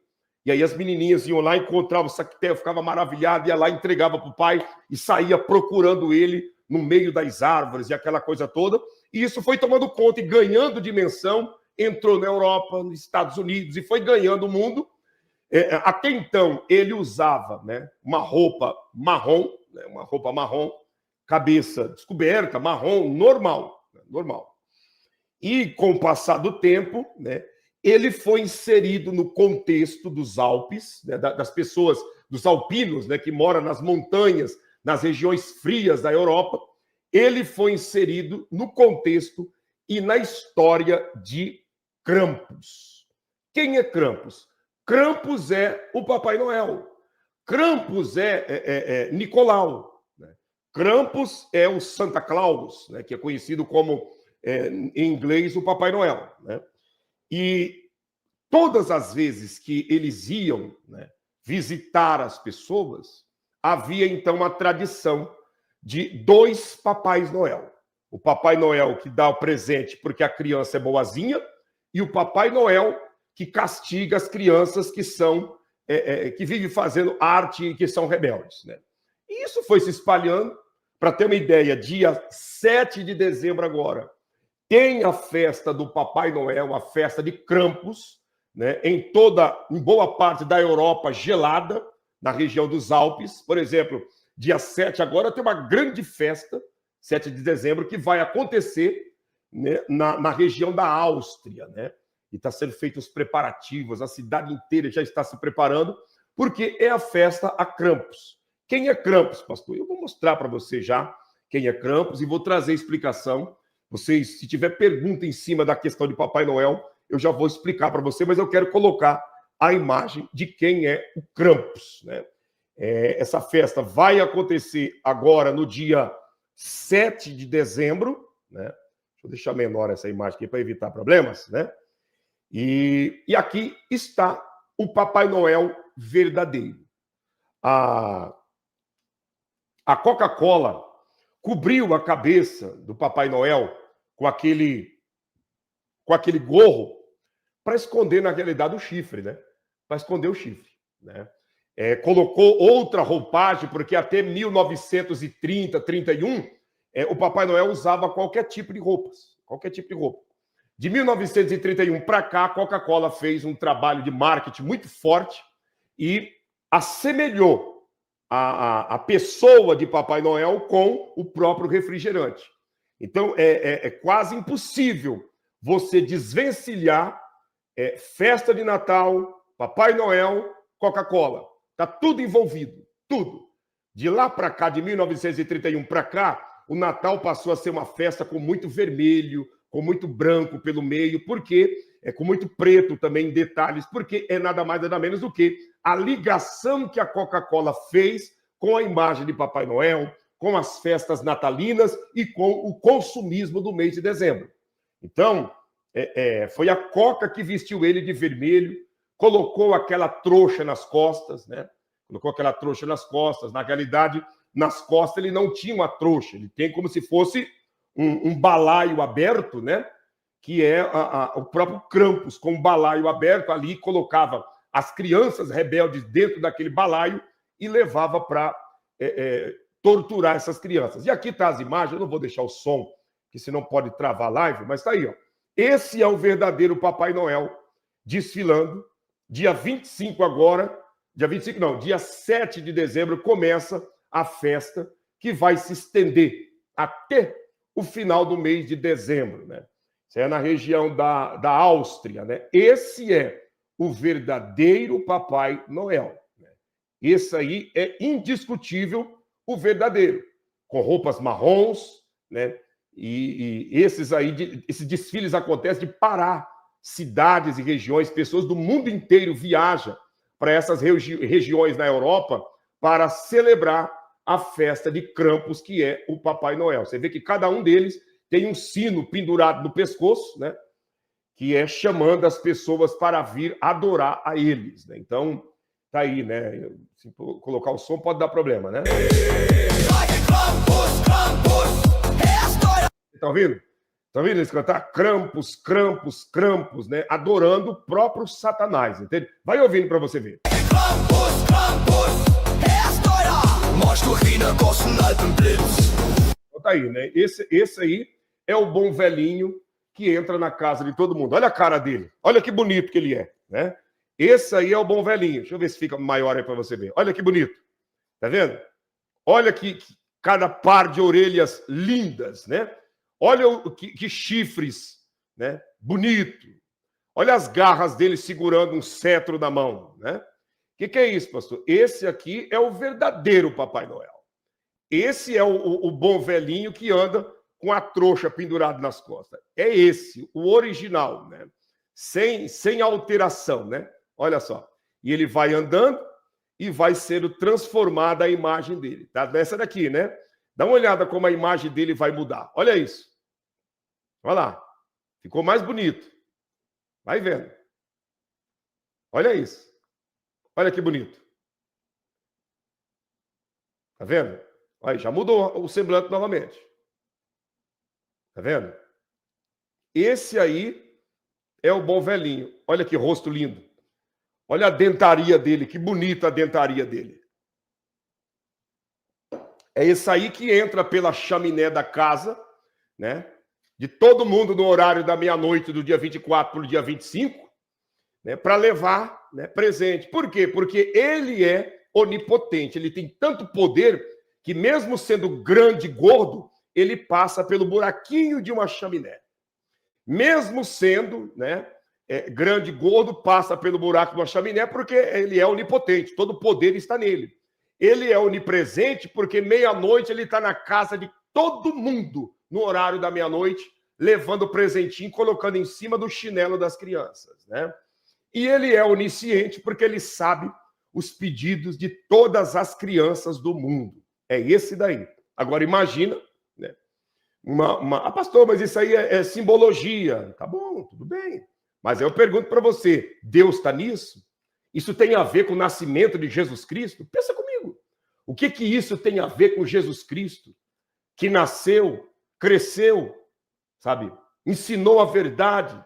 E aí as menininhas iam lá, encontravam o saquetel, ficava maravilhado, ia lá, entregava para o pai e saía procurando ele no meio das árvores e aquela coisa toda. E isso foi tomando conta e ganhando dimensão, entrou na Europa, nos Estados Unidos e foi ganhando o mundo. Até então, ele usava, né, uma roupa marrom, cabeça descoberta, marrom, normal. E com o passar do tempo, né, ele foi inserido no contexto dos Alpes, né, das pessoas, dos alpinos, né, que moram nas montanhas, nas regiões frias da Europa. Ele foi inserido no contexto e na história de Krampus. Quem é Krampus? Krampus é o Papai Noel. Krampus é Nicolau. Né? Krampus é o Santa Claus, né, que é conhecido como, em inglês, o Papai Noel. Né? E todas as vezes que eles iam, né, visitar as pessoas, havia então uma tradição de 2 Papais Noel. O Papai Noel que dá o presente porque a criança é boazinha e o Papai Noel que castiga as crianças que são que vivem fazendo arte e que são rebeldes. Né? E isso foi se espalhando. Para ter uma ideia, dia 7 de dezembro agora, tem a festa do Papai Noel, a festa de Krampus, né, em boa parte da Europa gelada, na região dos Alpes. Por exemplo, dia 7 agora tem uma grande festa, 7 de dezembro, que vai acontecer, né, na região da Áustria. Né? E está sendo feitos os preparativos, a cidade inteira já está se preparando, porque é a festa a Krampus. Quem é Krampus, pastor? Eu vou mostrar para você já quem é Krampus e vou trazer explicação. Vocês, se tiver pergunta em cima da questão de Papai Noel, eu já vou explicar para você, mas eu quero colocar a imagem de quem é o Krampus. Né? Essa festa vai acontecer agora no dia 7 de dezembro. Né? Deixa eu deixar menor essa imagem aqui para evitar problemas. Né? E aqui está o Papai Noel verdadeiro. A Coca-Cola cobriu a cabeça do Papai Noel com aquele gorro para esconder, na realidade, o chifre, né? Para esconder o chifre, né? colocou outra roupagem, porque até 1930, 31, o Papai Noel usava qualquer tipo de roupas, qualquer tipo de roupa. De 1931 para cá, a Coca-Cola fez um trabalho de marketing muito forte e assemelhou a pessoa de Papai Noel com o próprio refrigerante. Então, é quase impossível você desvencilhar festa de Natal, Papai Noel, Coca-Cola. Está tudo envolvido, tudo. De lá para cá, de 1931 para cá, o Natal passou a ser uma festa com muito vermelho, com muito branco pelo meio, porque com muito preto também em detalhes, porque é nada mais nada menos do que a ligação que a Coca-Cola fez com a imagem de Papai Noel, com as festas natalinas e com o consumismo do mês de dezembro. Então, foi a Coca que vestiu ele de vermelho, colocou aquela trouxa nas costas, né? Colocou aquela trouxa nas costas. Na realidade, nas costas ele não tinha uma trouxa, ele tem como se fosse um balaio aberto, né? Que é o próprio Krampus, com um balaio aberto ali, colocava as crianças rebeldes dentro daquele balaio e levava para torturar essas crianças. E aqui está as imagens, eu não vou deixar o som, que senão pode travar a live, mas está aí, ó. Esse é o verdadeiro Papai Noel desfilando. Dia 25 agora, dia 7 de dezembro, começa a festa que vai se estender até o final do mês de dezembro, né? Isso é na região da Áustria, né? Esse é o verdadeiro Papai Noel, né? Esse aí é indiscutível o verdadeiro, com roupas marrons, né? E esses desfiles acontecem de parar cidades e regiões, pessoas do mundo inteiro viajam para essas regiões na Europa para celebrar a festa de Krampus, que é o Papai Noel. Você vê que cada um deles tem um sino pendurado no pescoço, né? Que é chamando as pessoas para vir adorar a eles, né? Então, tá aí, né? Se colocar o som pode dar problema, né? Tá ouvindo? Tá ouvindo eles cantar? Krampus, Krampus, Krampus, né? Adorando o próprio Satanás, entende? Vai ouvindo para você ver. Krampus, Krampus, então tá aí, né? Esse aí é o bom velhinho que entra na casa de todo mundo. Olha a cara dele. Olha que bonito que ele é, né? Esse aí é o bom velhinho. Deixa eu ver se fica maior aí para você ver. Olha que bonito. Tá vendo? Olha que cada par de orelhas lindas, né? Olha que chifres, né? Bonito. Olha as garras dele segurando um cetro na mão, né? O que é isso, pastor? Esse aqui é o verdadeiro Papai Noel. Esse é o bom velhinho que anda com a trouxa pendurada nas costas. É esse, o original, né? Sem alteração, né? Olha só. E ele vai andando e vai sendo transformada a imagem dele. Tá? Nessa daqui, né? Dá uma olhada como a imagem dele vai mudar. Olha isso. Olha lá. Ficou mais bonito. Vai vendo. Olha isso. Olha que bonito. Tá vendo? Aí, já mudou o semblante novamente. Tá vendo? Esse aí é o bom velhinho. Olha que rosto lindo. Olha a dentaria dele, que bonita a dentaria dele. É esse aí que entra pela chaminé da casa, né? De todo mundo no horário da meia-noite do dia 24 para o dia 25, né? Para levar, né, presente. Por quê? Porque ele é onipotente, ele tem tanto poder que mesmo sendo grande e gordo, ele passa pelo buraquinho de uma chaminé. Mesmo sendo, né, grande e gordo, passa pelo buraco de uma chaminé porque ele é onipotente, todo o poder está nele. Ele é onipresente porque meia-noite ele está na casa de todo mundo no horário da meia-noite, levando o presentinho, colocando em cima do chinelo das crianças, né? E ele é onisciente porque ele sabe os pedidos de todas as crianças do mundo. É esse daí. Agora imagina, né? Pastor, mas isso aí é simbologia. Tá bom, tudo bem. Mas eu pergunto para você, Deus está nisso? Isso tem a ver com o nascimento de Jesus Cristo? Pensa comigo. O que isso tem a ver com Jesus Cristo? Que nasceu, cresceu, sabe? Ensinou a verdade,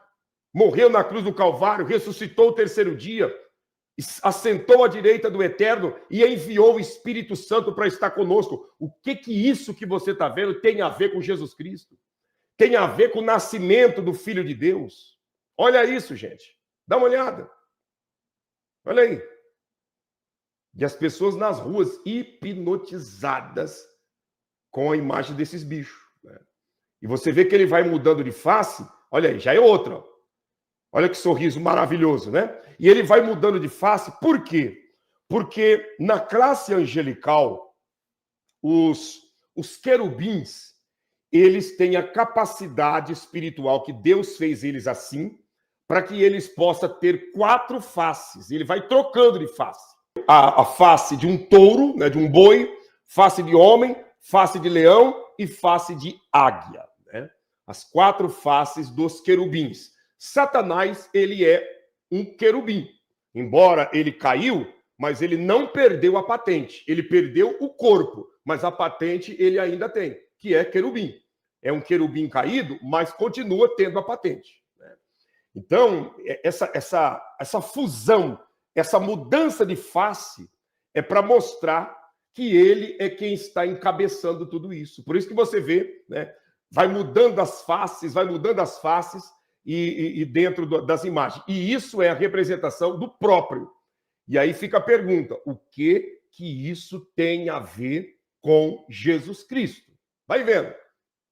morreu na cruz do Calvário, ressuscitou o terceiro dia. assentou à direita do Eterno e enviou o Espírito Santo para estar conosco. O que isso que você está vendo tem a ver com Jesus Cristo? Tem a ver com o nascimento do Filho de Deus? Olha isso, gente. Dá uma olhada. Olha aí. E as pessoas nas ruas hipnotizadas com a imagem desses bichos. Né? E você vê que ele vai mudando de face. Olha aí, já é outra. Olha que sorriso maravilhoso, né? E ele vai mudando de face. Por quê? Porque na classe angelical, os querubins, eles têm a capacidade espiritual que Deus fez eles assim, para que eles possam ter 4 faces. Ele vai trocando de face. A face de um touro, né, de um boi, face de homem, face de leão e face de águia. Né? As 4 faces dos querubins. Satanás, ele é um querubim. Embora ele caiu, mas ele não perdeu a patente. Ele perdeu o corpo, mas a patente ele ainda tem, que é querubim. É um querubim caído, mas continua tendo a patente. Né? Então, essa fusão, essa mudança de face é para mostrar que ele é quem está encabeçando tudo isso. Por isso que você vê, né, vai mudando as faces e dentro das imagens. E isso é a representação do próprio. E aí fica a pergunta, o que isso tem a ver com Jesus Cristo? Vai vendo.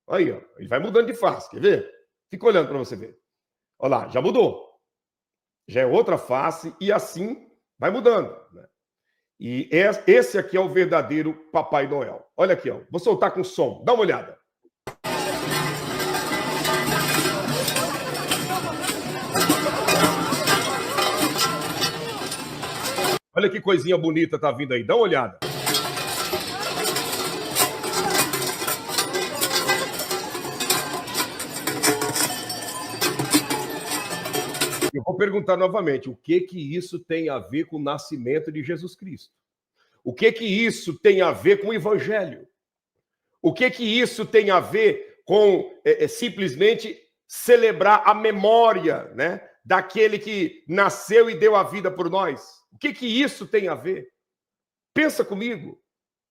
Aí, ó, ele vai mudando de face, quer ver? Fica olhando para você ver. Olha lá, já mudou. Já é outra face e assim vai mudando. Né? E esse aqui é o verdadeiro Papai Noel. Olha aqui, ó. Vou soltar com som. Dá uma olhada. Olha que coisinha bonita tá vindo aí. Dá uma olhada. Eu vou perguntar novamente, o que isso tem a ver com o nascimento de Jesus Cristo? O que isso tem a ver com o Evangelho? O que isso tem a ver com simplesmente celebrar a memória, né, daquele que nasceu e deu a vida por nós? O que isso tem a ver? Pensa comigo.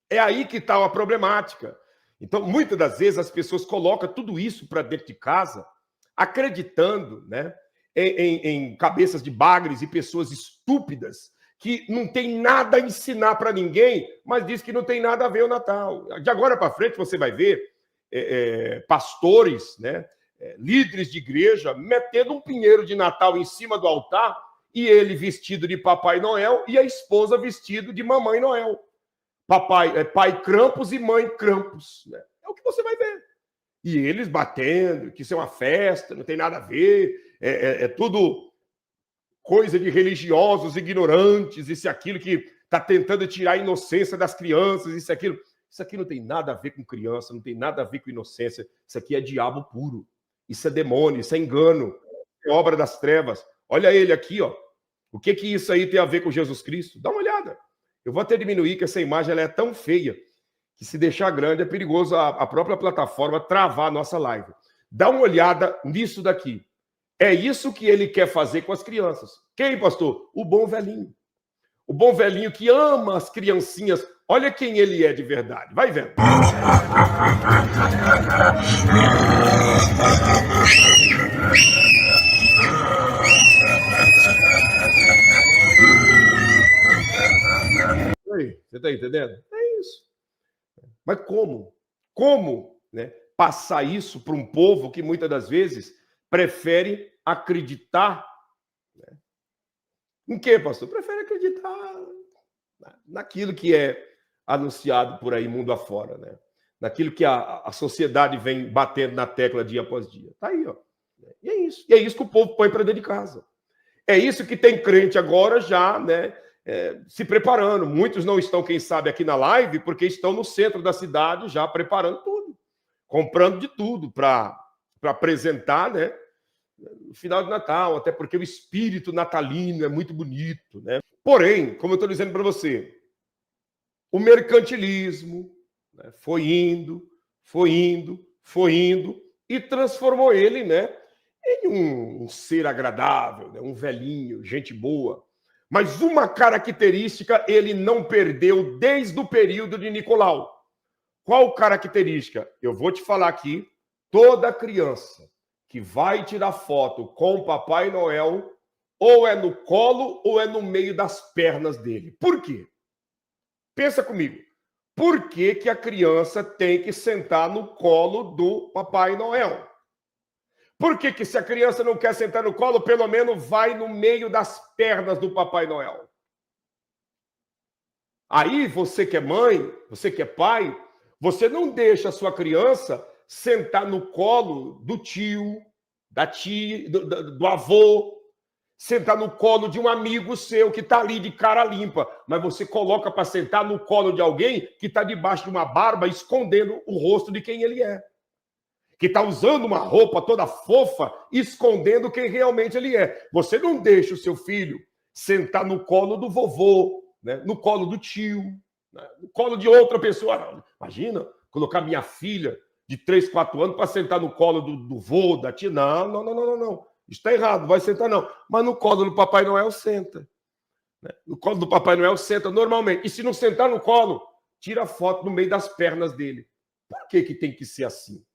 É aí que está a problemática. Então, muitas das vezes as pessoas colocam tudo isso para dentro de casa, acreditando, né, em cabeças de bagres e pessoas estúpidas que não tem nada a ensinar para ninguém, mas diz que não tem nada a ver o Natal. De agora para frente você vai ver pastores, né, líderes de igreja metendo um pinheiro de Natal em cima do altar e ele vestido de Papai Noel e a esposa vestido de Mamãe Noel. Pai Krampus e Mãe Krampus. Né? É o que você vai ver. E eles batendo, que isso é uma festa, não tem nada a ver, é tudo coisa de religiosos ignorantes, isso e aquilo que está tentando tirar a inocência das crianças, isso e aquilo. Isso aqui não tem nada a ver com criança, não tem nada a ver com inocência. Isso aqui é diabo puro. Isso é demônio, isso é engano. É obra das trevas. Olha ele aqui, ó. O que isso aí tem a ver com Jesus Cristo? Dá uma olhada. Eu vou até diminuir, que essa imagem ela é tão feia que se deixar grande é perigoso a própria plataforma travar a nossa live. Dá uma olhada nisso daqui. É isso que ele quer fazer com as crianças. Quem, pastor? O bom velhinho. O bom velhinho que ama as criancinhas. Olha quem ele é de verdade. Vai vendo. Aí, você está entendendo? É isso. Mas como? Como, né, passar isso para um povo que muitas das vezes prefere acreditar, né? Em que, pastor? Prefere acreditar naquilo que é anunciado por aí mundo afora, né? Naquilo que a sociedade vem batendo na tecla dia após dia. Tá aí, ó. E é isso. E é isso que o povo põe para dentro de casa. É isso que tem crente agora já, né? Se preparando. Muitos não estão, quem sabe, aqui na live, porque estão no centro da cidade já preparando tudo. Comprando de tudo para apresentar, né? No final de Natal, até porque o espírito natalino é muito bonito, né? Porém, como eu estou dizendo para você, o mercantilismo, né, foi indo e transformou ele, né, em um ser agradável, né, um velhinho, gente boa. Mas uma característica ele não perdeu desde o período de Nicolau. Qual característica? Eu vou te falar aqui. Toda criança que vai tirar foto com o Papai Noel, ou é no colo ou é no meio das pernas dele. Por quê? Pensa comigo. Por que que a criança tem que sentar no colo do Papai Noel? Por que que se a criança não quer sentar no colo, pelo menos vai no meio das pernas do Papai Noel? Aí você que é mãe, você que é pai, você não deixa a sua criança sentar no colo do tio, da tia, do avô, sentar no colo de um amigo seu que está ali de cara limpa, mas você coloca para sentar no colo de alguém que está debaixo de uma barba escondendo o rosto de quem ele é, que está usando uma roupa toda fofa, escondendo quem realmente ele é. Você não deixa o seu filho sentar no colo do vovô, né? No colo do tio, né? No colo de outra pessoa. Não. Imagina colocar minha filha de 3, 4 anos para sentar no colo do vô, da tia. Não, não, não, não, não. Isso está errado, não vai sentar não. Mas no colo do Papai Noel senta. Né? No colo do Papai Noel senta normalmente. E se não sentar no colo, tira a foto no meio das pernas dele. Por que que tem que ser assim?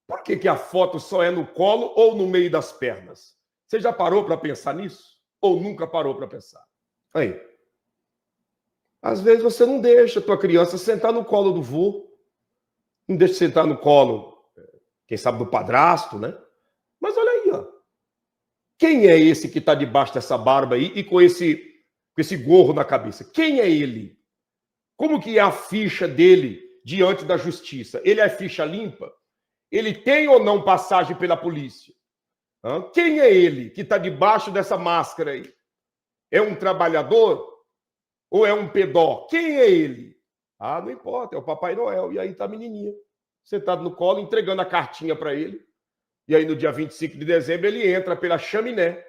Por que que a foto só é no colo ou no meio das pernas? Você já parou para pensar nisso? Ou nunca parou para pensar? Aí. Às vezes você não deixa a tua criança sentar no colo do vô, não deixa sentar no colo, quem sabe, do padrasto, né? Mas olha aí, ó. Quem é esse que está debaixo dessa barba aí e com esse gorro na cabeça? Quem é ele? Como que é a ficha dele diante da justiça? Ele é ficha limpa? Ele tem ou não passagem pela polícia? Quem é ele que está debaixo dessa máscara aí? É um trabalhador ou é um pedó? Quem é ele? Ah, não importa, é o Papai Noel. E aí tá a menininha, sentado no colo, entregando a cartinha para ele. E aí no dia 25 de dezembro ele entra pela chaminé,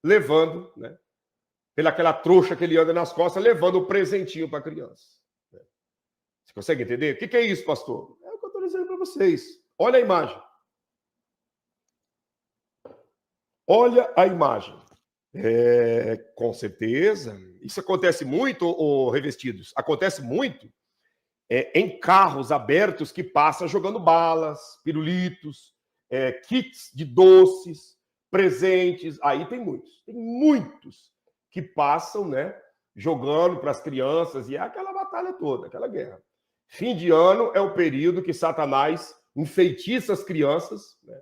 levando, né, pela aquela trouxa que ele anda nas costas, levando o presentinho para a criança. Você consegue entender? O que é isso, pastor? É o que eu estou dizendo para vocês. Olha a imagem. Olha a imagem. Com certeza. Isso acontece muito, Revestidos. Acontece muito em carros abertos que passam jogando balas, pirulitos, kits de doces, presentes. Aí tem muitos que passam, né, jogando para as crianças, e é aquela batalha toda, aquela guerra. Fim de ano é o período que Satanás enfeitiça as crianças, né?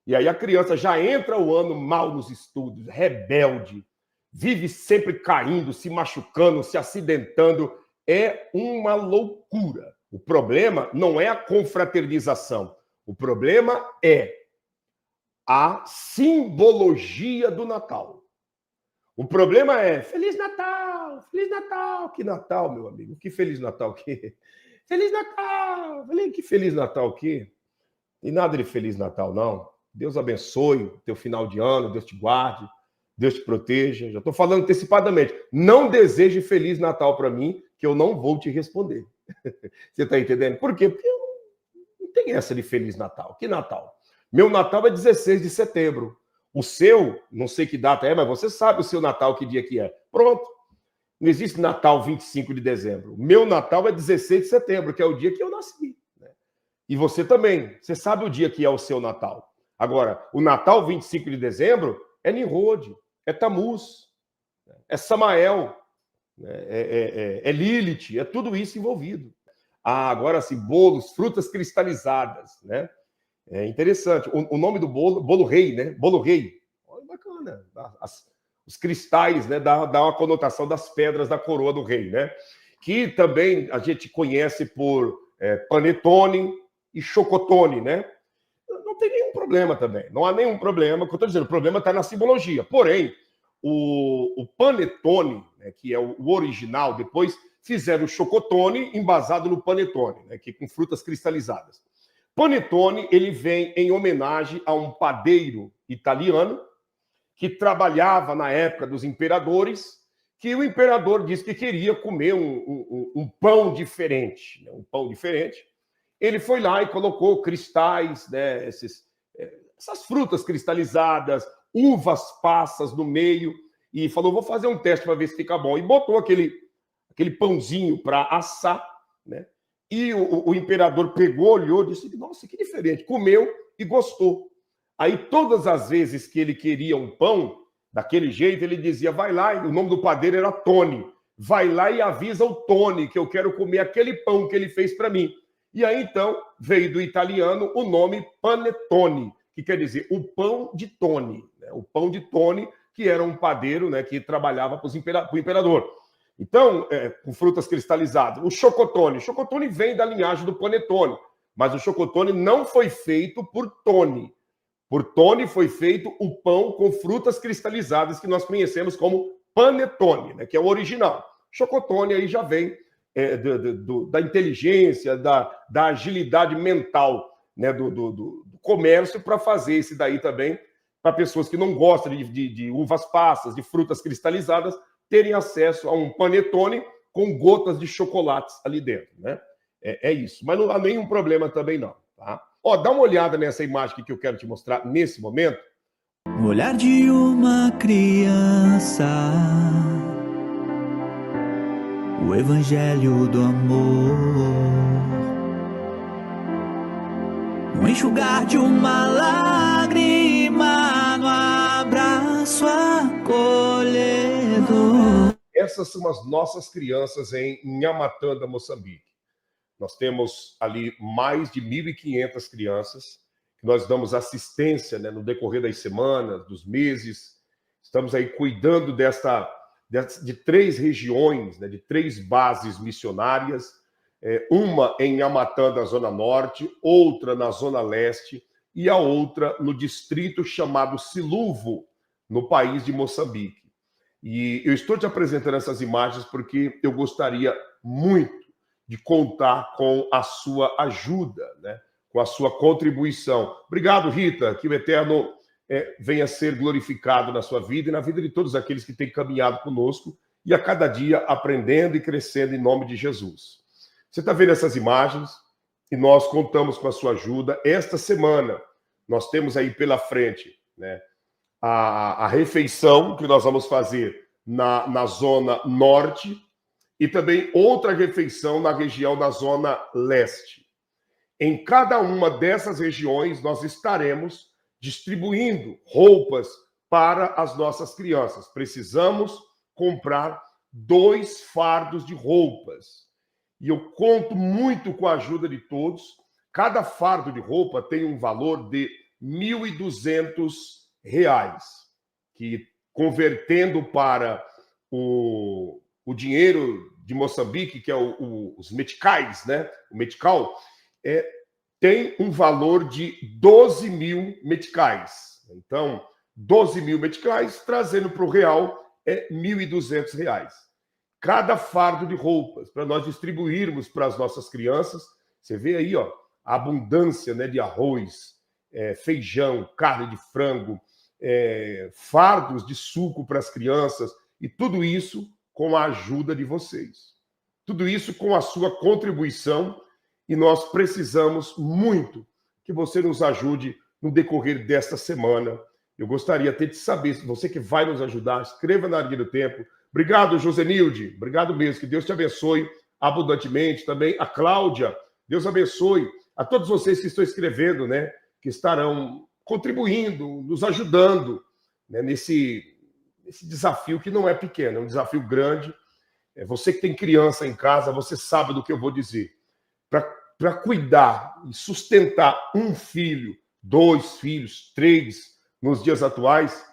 E aí a criança já entra o ano mal nos estudos, rebelde, vive sempre caindo, se machucando, se acidentando. É uma loucura. O problema não é a confraternização. O problema é a simbologia do Natal. O problema é Feliz Natal, Feliz Natal. Que Natal, meu amigo? Que Feliz Natal que? Feliz Natal! Que Feliz Natal que? Tem nada de Feliz Natal, não. Deus abençoe o teu final de ano, Deus te guarde, Deus te proteja. Já estou falando antecipadamente. Não deseje Feliz Natal para mim, que eu não vou te responder. Você está entendendo? Por quê? Porque eu não tenho essa de Feliz Natal. Que Natal? Meu Natal é 16 de setembro. O seu, não sei que data é, mas você sabe o seu Natal, que dia que é. Pronto. Não existe Natal 25 de dezembro. Meu Natal é 16 de setembro, que é o dia que eu nasci. Né? E você também. Você sabe o dia que é o seu Natal. Agora, o Natal 25 de dezembro é Nimrod, é Tamuz, é Samael, é Lilith, é tudo isso envolvido. Agora, assim, bolos, frutas cristalizadas, né? É interessante. O nome do bolo rei, né? Bolo rei. Olha, bacana. Os cristais, né? Dá uma conotação das pedras da coroa do rei, né? Que também a gente conhece por panetone e chocotone, né? Não tem nenhum problema também. Não há nenhum problema. O que eu estou dizendo, o problema está na simbologia. Porém, o panetone, né, que é o original, depois fizeram o chocotone embasado no panetone, né, que com frutas cristalizadas. Panetone, ele vem em homenagem a um padeiro italiano que trabalhava na época dos imperadores, que o imperador disse que queria comer um pão diferente, né, um pão diferente. Ele foi lá e colocou cristais, né, essas frutas cristalizadas, uvas passas no meio, e falou, vou fazer um teste para ver se fica bom. E botou aquele pãozinho para assar, né? E o imperador pegou, olhou, disse, nossa, que diferente. Comeu e gostou. Aí, todas as vezes que ele queria um pão, daquele jeito, ele dizia, vai lá, e o nome do padeiro era Tony, vai lá e avisa o Tony que eu quero comer aquele pão que ele fez para mim. E aí, então, veio do italiano o nome panettone, que quer dizer o pão de Tony, né? O pão de Tony, que era um padeiro, né, que trabalhava para o imperador. Então, com frutas cristalizadas. O chocotone. O chocotone vem da linhagem do panetone, mas o chocotone não foi feito por Tony. Por Tony foi feito o pão com frutas cristalizadas que nós conhecemos como panetone, né, que é o original. Chocotone aí já vem da inteligência, da agilidade mental, né, do comércio para fazer esse daí também, para pessoas que não gostam de uvas passas, de frutas cristalizadas, terem acesso a um panetone com gotas de chocolates ali dentro, né? É isso. Mas não há nenhum problema também não, tá? Ó, dá uma olhada nessa imagem que eu quero te mostrar nesse momento. O olhar de uma criança, o evangelho do amor, o enxugar de uma lágrima no abraço acolhedor. Essas são as nossas crianças em Nhamatanda, Moçambique. Nós temos ali mais de 1.500 crianças que nós damos assistência, né, no decorrer das semanas, dos meses. Estamos aí cuidando de 3 regiões, né, de 3 bases missionárias, uma em Nhamatanda, Zona Norte, outra na Zona Leste e a outra no distrito chamado Siluvo, no país de Moçambique. E eu estou te apresentando essas imagens porque eu gostaria muito de contar com a sua ajuda, né? Com a sua contribuição. Obrigado, Rita, que o Eterno venha ser glorificado na sua vida e na vida de todos aqueles que têm caminhado conosco e a cada dia aprendendo e crescendo em nome de Jesus. Você está vendo essas imagens e nós contamos com a sua ajuda. Esta semana nós temos aí pela frente, né, a refeição que nós vamos fazer na Zona Norte e também outra refeição na região da Zona Leste. Em cada uma dessas regiões, nós estaremos distribuindo roupas para as nossas crianças. Precisamos comprar 2 fardos de roupas. E eu conto muito com a ajuda de todos. Cada fardo de roupa tem um valor de R$ 1.200, que convertendo para o dinheiro de Moçambique, que é os meticais, né? O metical, tem um valor de 12.000 meticais. Então, 12.000 meticais, trazendo para o real, é R$ 1.200. Cada fardo de roupas, para nós distribuirmos para as nossas crianças. Você vê aí, ó, a abundância, né, de arroz, feijão, carne de frango, fardos de suco para as crianças, e tudo isso com a ajuda de vocês. Tudo isso com a sua contribuição, e nós precisamos muito que você nos ajude no decorrer desta semana. Eu gostaria até de saber, se você que vai nos ajudar, escreva na linha do tempo. Obrigado, Josenilde. Obrigado mesmo. Que Deus te abençoe abundantemente. Também a Cláudia. Deus abençoe a todos vocês que estão escrevendo, né? Que estarão contribuindo, nos ajudando, né, nesse desafio que não é pequeno, é um desafio grande. Você que tem criança em casa, você sabe do que eu vou dizer. Para cuidar e sustentar um filho, 2 filhos, 3, nos dias atuais,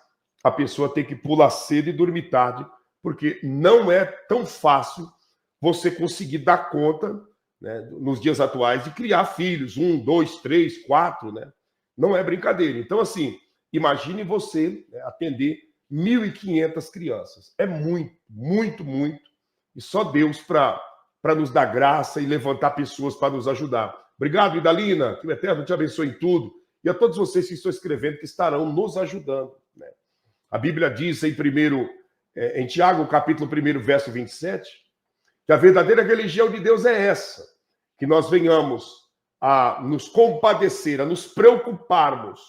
a pessoa tem que pular cedo e dormir tarde, porque não é tão fácil você conseguir dar conta, né, nos dias atuais, de criar filhos, 1, 2, 3, 4, né? Não é brincadeira. Então, assim, imagine você, né, atender 1.500 crianças. É muito, muito, muito. E só Deus para nos dar graça e levantar pessoas para nos ajudar. Obrigado, Idalina. Que o Eterno te abençoe em tudo. E a todos vocês que estão escrevendo, que estarão nos ajudando, né? A Bíblia diz em Tiago, capítulo 1, verso 27, que a verdadeira religião de Deus é essa, que nós venhamos a nos compadecer, a nos preocuparmos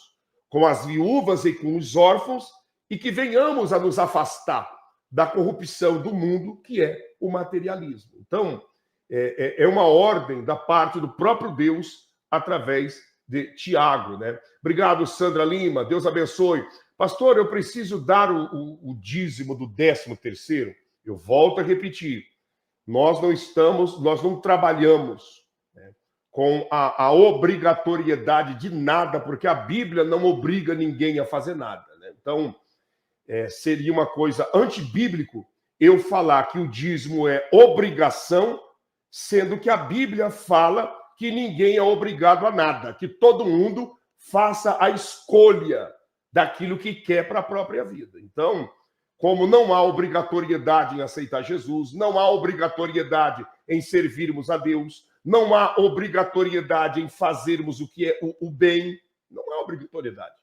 com as viúvas e com os órfãos e que venhamos a nos afastar da corrupção do mundo, que é o materialismo. Então, é uma ordem da parte do próprio Deus através de Tiago, né? Obrigado, Sandra Lima, Deus abençoe. Pastor, eu preciso dar o dízimo do 13º. Eu volto a repetir, nós não trabalhamos, né, com a obrigatoriedade de nada, porque a Bíblia não obriga ninguém a fazer nada, né? Então, seria uma coisa antibíblico eu falar que o dízimo é obrigação, sendo que a Bíblia fala que ninguém é obrigado a nada, que todo mundo faça a escolha daquilo que quer para a própria vida. Então, como não há obrigatoriedade em aceitar Jesus, não há obrigatoriedade em servirmos a Deus, não há obrigatoriedade em fazermos o que é o bem, não há obrigatoriedade.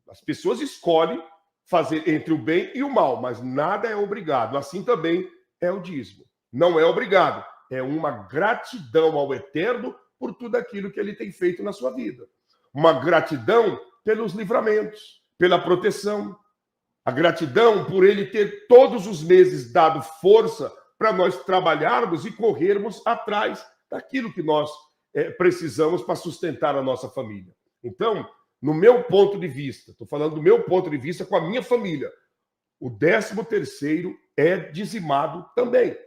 As pessoas escolhem fazer entre o bem e o mal, mas nada é obrigado. Assim também é o dízimo. Não é obrigado, é uma gratidão ao Eterno por tudo aquilo que ele tem feito na sua vida. Uma gratidão pelos livramentos, pela proteção. A gratidão por ele ter todos os meses dado força para nós trabalharmos e corrermos atrás daquilo que nós precisamos para sustentar a nossa família. Então, no meu ponto de vista, estou falando do meu ponto de vista com a minha família, o 13º é dizimado também.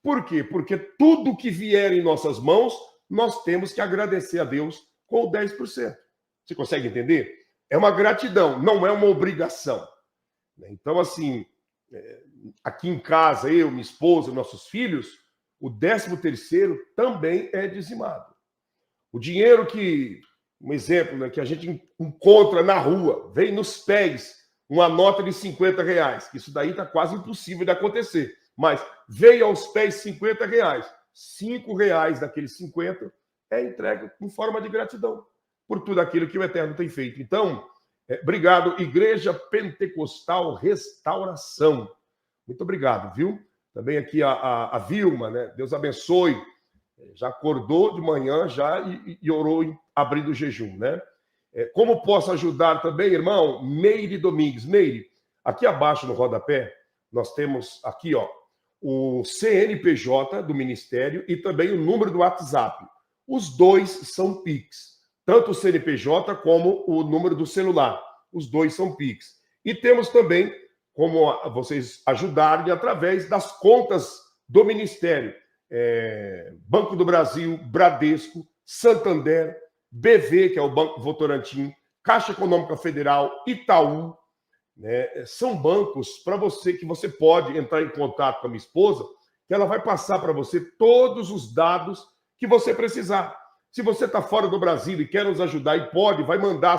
Por quê? Porque tudo que vier em nossas mãos, nós temos que agradecer a Deus com o 10%. Você consegue entender? É uma gratidão, não é uma obrigação. Então, assim, aqui em casa, eu, minha esposa, nossos filhos, o 13º também é dizimado. O dinheiro que, um exemplo, né, que a gente encontra na rua, vem nos pés uma nota de R$50, que isso daí está quase impossível de acontecer. Mas veio aos pés R$50, R$5 daqueles 50 é entregue em forma de gratidão por tudo aquilo que o Eterno tem feito. Então, obrigado, Igreja Pentecostal Restauração. Muito obrigado, viu? Também aqui a Vilma, né? Deus abençoe. Já acordou de manhã já e orou abrindo o jejum, né? Como posso ajudar também, irmão? Meire Domingues. Meire, aqui abaixo no rodapé, nós temos aqui, ó, o CNPJ do Ministério e também o número do WhatsApp. Os dois são Pix. Tanto o CNPJ como o número do celular. Os dois são Pix. E temos também como vocês ajudarem através das contas do Ministério. Banco do Brasil, Bradesco, Santander, BV, que é o Banco Votorantim, Caixa Econômica Federal, Itaú, né? São bancos para você que você pode entrar em contato com a minha esposa, que ela vai passar para você todos os dados que você precisar. Se você está fora do Brasil e quer nos ajudar e pode, vai mandar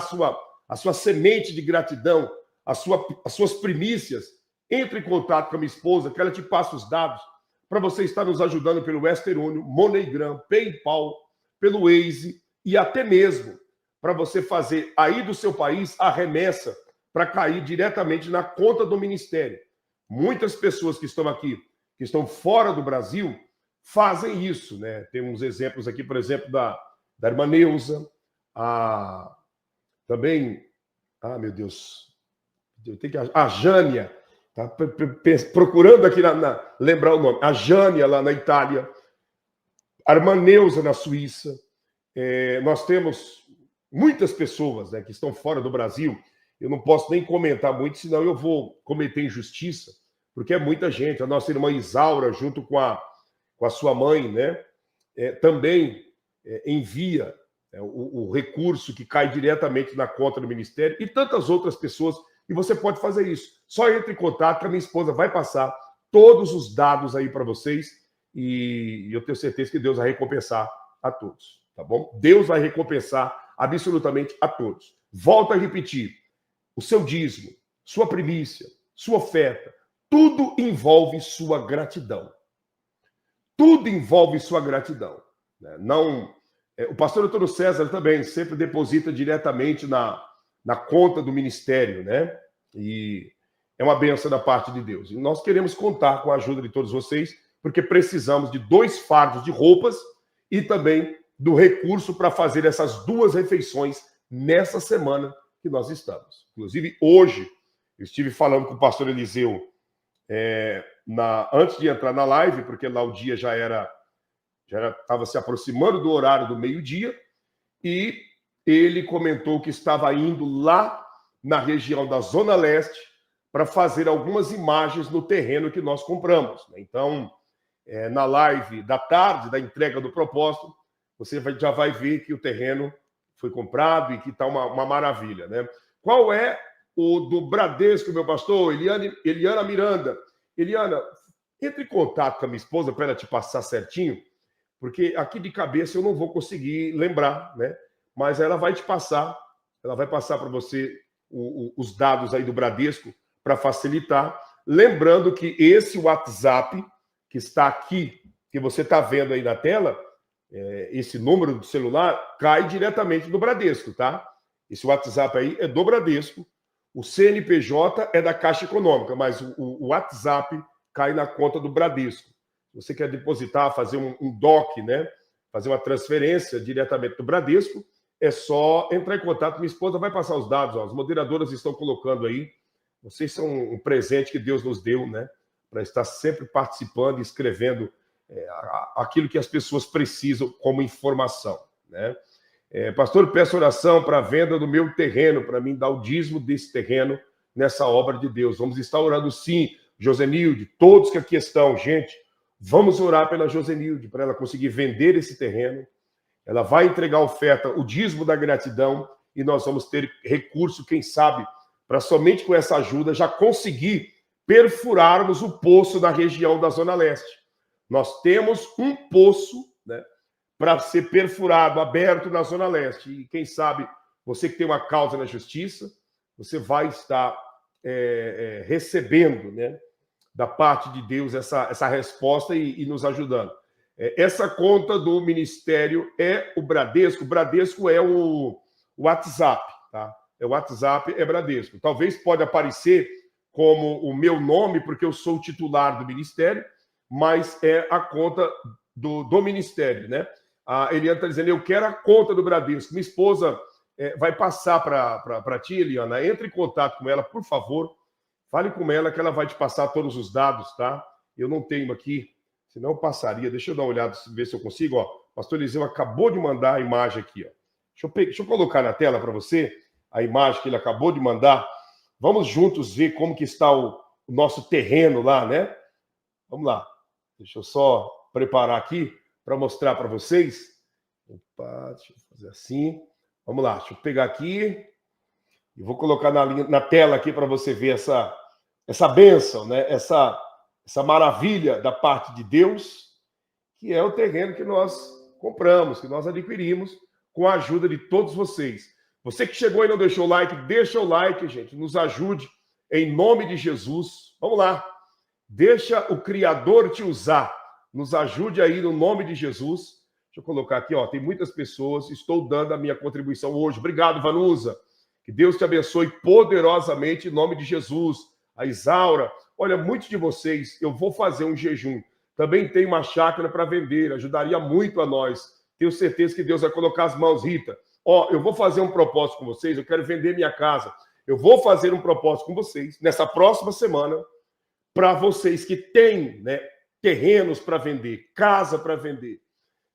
a sua semente de gratidão, as suas primícias, entre em contato com a minha esposa, que ela te passa os dados para você estar nos ajudando pelo Western Union, MoneyGram, PayPal, pelo Waze e até mesmo para você fazer aí do seu país a remessa para cair diretamente na conta do Ministério. Muitas pessoas que estão aqui, que estão fora do Brasil, fazem isso, né? Temos exemplos aqui, por exemplo, da irmã Neuza, também, meu Deus, eu tenho que a Jânia, tá procurando aqui lembrar o nome, a Jânia lá na Itália, a irmã Neuza na Suíça. Nós temos muitas pessoas, né, que estão fora do Brasil. Eu não posso nem comentar muito, senão eu vou cometer injustiça, porque é muita gente. A nossa irmã Isaura, junto com a sua mãe, né, também envia o recurso que cai diretamente na conta do Ministério e tantas outras pessoas, e você pode fazer isso. Só entre em contato, que a minha esposa vai passar todos os dados aí para vocês e eu tenho certeza que Deus vai recompensar a todos, tá bom? Deus vai recompensar absolutamente a todos. Volto a repetir, o seu dízimo, sua primícia, sua oferta, tudo envolve sua gratidão. Tudo envolve sua gratidão. Não, o pastor Antônio César também sempre deposita diretamente na conta do ministério, né? E é uma bênção da parte de Deus. E nós queremos contar com a ajuda de todos vocês, porque precisamos de 2 fardos de roupas e também do recurso para fazer essas 2 refeições nessa semana que nós estamos. Inclusive, hoje, Eu estive falando com o pastor Eliseu antes de entrar na live, porque lá o dia já estava se aproximando do horário do meio-dia, e ele comentou que estava indo lá na região da Zona Leste para fazer algumas imagens no terreno que nós compramos. Então, na live da tarde, da entrega do propósito, você já vai ver que o terreno foi comprado e que está uma maravilha, né? Qual é o do Bradesco, meu pastor? Eliana Miranda. Eliana, entre em contato com a minha esposa para ela te passar certinho, porque aqui de cabeça eu não vou conseguir lembrar, né? Mas ela vai passar para você os dados aí do Bradesco para facilitar. Lembrando que esse WhatsApp que está aqui, que você está vendo aí na tela, esse número do celular cai diretamente do Bradesco, tá? Esse WhatsApp aí é do Bradesco. O CNPJ é da Caixa Econômica, mas o WhatsApp cai na conta do Bradesco. Se você quer depositar, fazer um DOC, né? Fazer uma transferência diretamente do Bradesco, é só entrar em contato. Minha esposa vai passar os dados, ó. As moderadoras estão colocando aí. Vocês são um presente que Deus nos deu, né? Para estar sempre participando e escrevendo aquilo que as pessoas precisam como informação, né? Pastor, peço oração para a venda do meu terreno, para mim dar o dízimo desse terreno nessa obra de Deus. Vamos estar orando sim, Josenilde, todos que aqui estão, gente, vamos orar pela Josenilde, para ela conseguir vender esse terreno. Ela vai entregar a oferta, o dízimo da gratidão, e nós vamos ter recurso, quem sabe, para somente com essa ajuda já conseguir perfurarmos o poço da região da Zona Leste. Nós temos um poço, né, para ser perfurado, aberto na Zona Leste. E quem sabe, você que tem uma causa na justiça, você vai estar recebendo, né, da parte de Deus essa resposta e nos ajudando. Essa conta do ministério é o Bradesco. O Bradesco é o WhatsApp, tá? O WhatsApp é Bradesco. Talvez pode aparecer como o meu nome, porque eu sou o titular do ministério, mas é a conta do ministério, né? A Eliana está dizendo, eu quero a conta do Bradesco. Minha esposa vai passar para ti, Eliana. Entre em contato com ela, por favor. Fale com ela que ela vai te passar todos os dados, tá? Eu não tenho aqui, senão eu passaria. Deixa eu dar uma olhada, ver se eu consigo. Ó, o pastor Eliseu acabou de mandar a imagem aqui. Ó. Deixa eu colocar na tela para você a imagem que ele acabou de mandar. Vamos juntos ver como que está o nosso terreno lá, né? Vamos lá. Deixa eu só preparar aqui para mostrar para vocês. Opa, deixa eu fazer assim. Vamos lá, deixa eu pegar aqui e vou colocar na tela aqui para você ver essa bênção, né? Essa maravilha da parte de Deus, que é o terreno que nós compramos, que nós adquirimos com a ajuda de todos vocês. Você que chegou e não deixou o like, deixa o like, gente. Nos ajude em nome de Jesus. Vamos lá. Deixa o Criador te usar. Nos ajude aí no nome de Jesus. Deixa eu colocar aqui, ó. Tem muitas pessoas. Estou dando a minha contribuição hoje. Obrigado, Vanusa. Que Deus te abençoe poderosamente em nome de Jesus. A Isaura. Olha, muitos de vocês, eu vou fazer um jejum. Também tem uma chácara para vender. Ajudaria muito a nós. Tenho certeza que Deus vai colocar as mãos, Rita. Ó, eu vou fazer um propósito com vocês. Eu quero vender minha casa. Eu vou fazer um propósito com vocês nessa próxima semana para vocês que têm, né, terrenos para vender, casa para vender,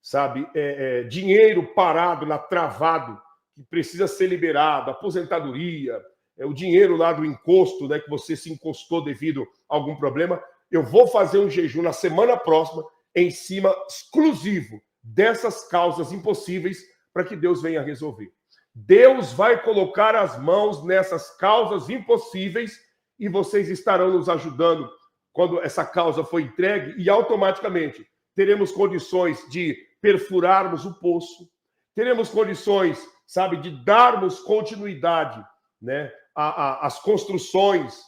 sabe? Dinheiro parado, travado, que precisa ser liberado, aposentadoria, o dinheiro lá do encosto, né, que você se encostou devido a algum problema. Eu vou fazer um jejum na semana próxima em cima exclusivo dessas causas impossíveis para que Deus venha resolver. Deus vai colocar as mãos nessas causas impossíveis e vocês estarão nos ajudando quando essa causa for entregue e automaticamente teremos condições de perfurarmos o poço, teremos condições, sabe, de darmos continuidade, né, às construções,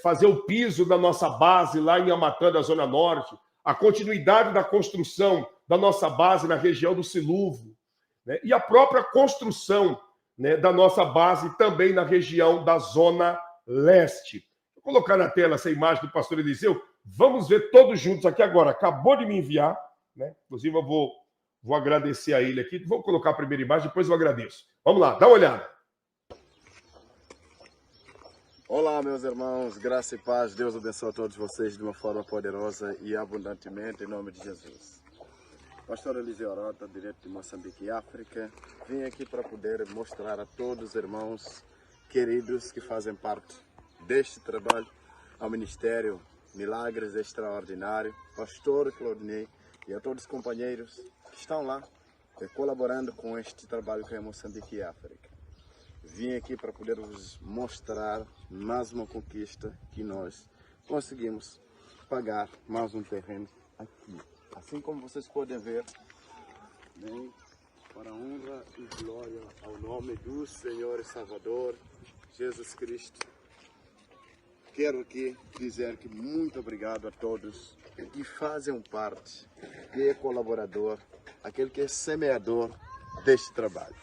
fazer o piso da nossa base lá em Amatã, da Zona Norte, a continuidade da construção da nossa base na região do Silúvio, né, e a própria construção, né, da nossa base também na região da Zona Leste. Vou colocar na tela essa imagem do pastor Eliseu. Vamos ver todos juntos aqui agora. Acabou de me enviar, né? Inclusive, eu vou agradecer a ele aqui. Vou colocar a primeira imagem, depois eu agradeço. Vamos lá, dá uma olhada. Olá, meus irmãos, graça e paz, Deus abençoe a todos vocês de uma forma poderosa e abundantemente, em nome de Jesus. Pastor Eliseu Arota, direto de Moçambique, África, vim aqui para poder mostrar a todos os irmãos queridos que fazem parte deste trabalho, ao Ministério Milagres Extraordinário, Pastor Claudinei e a todos os companheiros que estão lá colaborando com este trabalho que é Moçambique e África. Vim aqui para poder vos mostrar mais uma conquista que nós conseguimos pagar mais um terreno aqui. Assim como vocês podem ver, né, para a honra e glória ao nome do Senhor e Salvador Jesus Cristo, quero aqui dizer que muito obrigado a todos que fazem parte, que é colaborador, aquele que é semeador deste trabalho.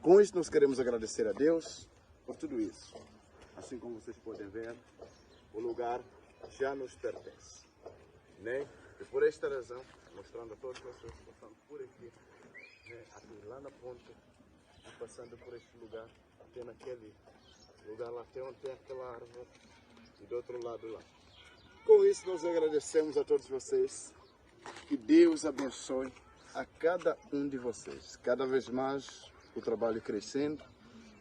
Com isso, nós queremos agradecer a Deus por tudo isso. Assim como vocês podem ver, o lugar já nos pertence, né? E por esta razão, mostrando a todos vocês passando por aqui, né? Aqui lá na ponta, e passando por este lugar, até naquele lugar lá, até onde tem aquela árvore, e do outro lado lá. Com isso, nós agradecemos a todos vocês. Que Deus abençoe a cada um de vocês. Cada vez mais o trabalho crescendo,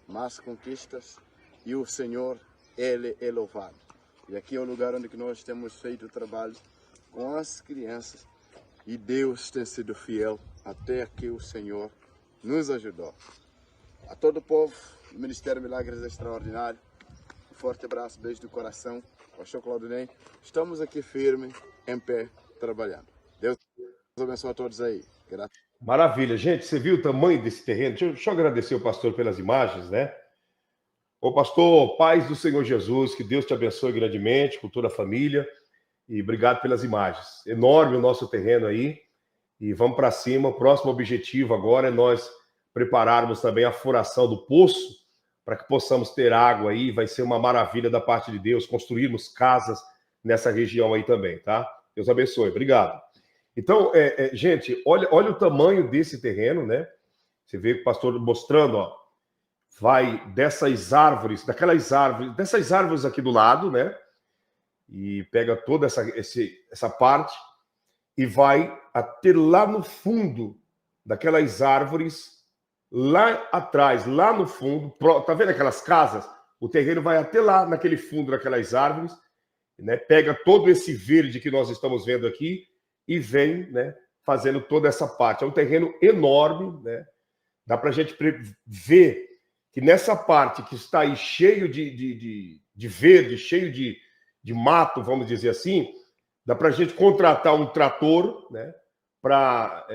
mais conquistas, e o Senhor, Ele é louvado. E aqui é o lugar onde nós temos feito o trabalho com as crianças, e Deus tem sido fiel até aqui o Senhor nos ajudou. A todo o povo do Ministério Milagres Extraordinário, um forte abraço, beijo do coração. Pastor Claudinei, estamos aqui firme, em pé, trabalhando. Deus abençoe a todos aí. Graças. Maravilha, gente, você viu o tamanho desse terreno? Deixa eu agradecer o pastor pelas imagens, né? Ô pastor, paz do Senhor Jesus, que Deus te abençoe grandemente, com toda a família, e obrigado pelas imagens. Enorme o nosso terreno aí, e vamos para cima. O próximo objetivo agora é nós prepararmos também a furação do poço, para que possamos ter água aí, vai ser uma maravilha da parte de Deus, construirmos casas nessa região aí também, tá? Deus abençoe, obrigado. Então, gente, olha o tamanho desse terreno, né? Você vê o pastor mostrando, ó, vai dessas árvores aqui do lado, né? E pega toda essa parte e vai até lá no fundo daquelas árvores, lá atrás, lá no fundo, tá vendo aquelas casas? O terreno vai até lá naquele fundo daquelas árvores, né? Pega todo esse verde que nós estamos vendo aqui e vem, né, fazendo toda essa parte. É um terreno enorme, né? Dá para a gente ver que nessa parte que está aí cheio de verde, cheio de mato, vamos dizer assim, dá para a gente contratar um trator, né, para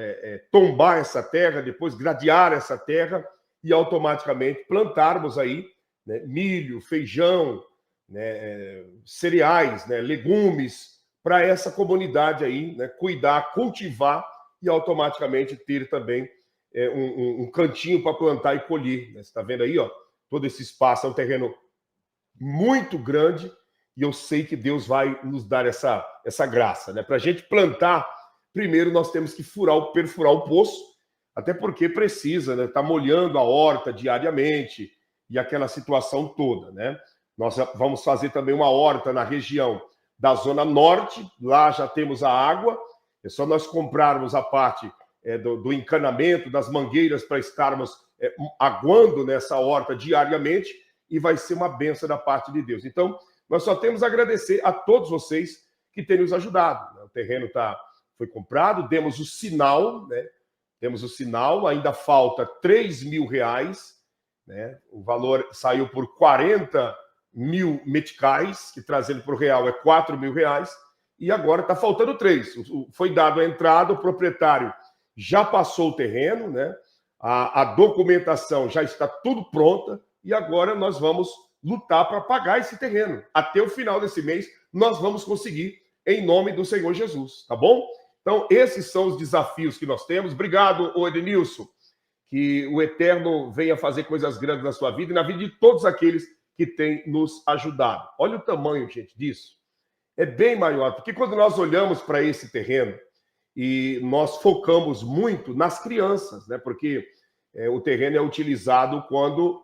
tombar essa terra, depois gradear essa terra e automaticamente plantarmos aí, né, milho, feijão, né, cereais, né, legumes, para essa comunidade aí, né, cuidar, cultivar e automaticamente ter também um cantinho para plantar e colher. Né? Você está vendo aí, ó, todo esse espaço, é um terreno muito grande e eu sei que Deus vai nos dar essa graça. Né? Para a gente plantar, primeiro nós temos que perfurar o poço, até porque precisa, né, tá molhando a horta diariamente e aquela situação toda. Né? Nós vamos fazer também uma horta na região da Zona Norte, lá já temos a água, é só nós comprarmos a parte do encanamento, das mangueiras para estarmos aguando nessa horta diariamente e vai ser uma bênção da parte de Deus. Então, nós só temos a agradecer a todos vocês que têm nos ajudado. Né? O terreno foi comprado, demos o sinal, né? Temos o sinal, ainda falta R$3.000, né? O valor saiu por 40 mil meticais, que trazendo para o real é R$4.000, e agora está faltando 3. Foi dado a entrada, o proprietário já passou o terreno, né? A documentação já está tudo pronta, e agora nós vamos lutar para pagar esse terreno. Até o final desse mês, nós vamos conseguir, em nome do Senhor Jesus, tá bom? Então, esses são os desafios que nós temos. Obrigado, Edenilson, que o Eterno venha fazer coisas grandes na sua vida e na vida de todos aqueles que têm nos ajudado. Olha o tamanho, gente, disso. É bem maior, porque quando nós olhamos para esse terreno e nós focamos muito nas crianças, né? Porque o terreno é utilizado quando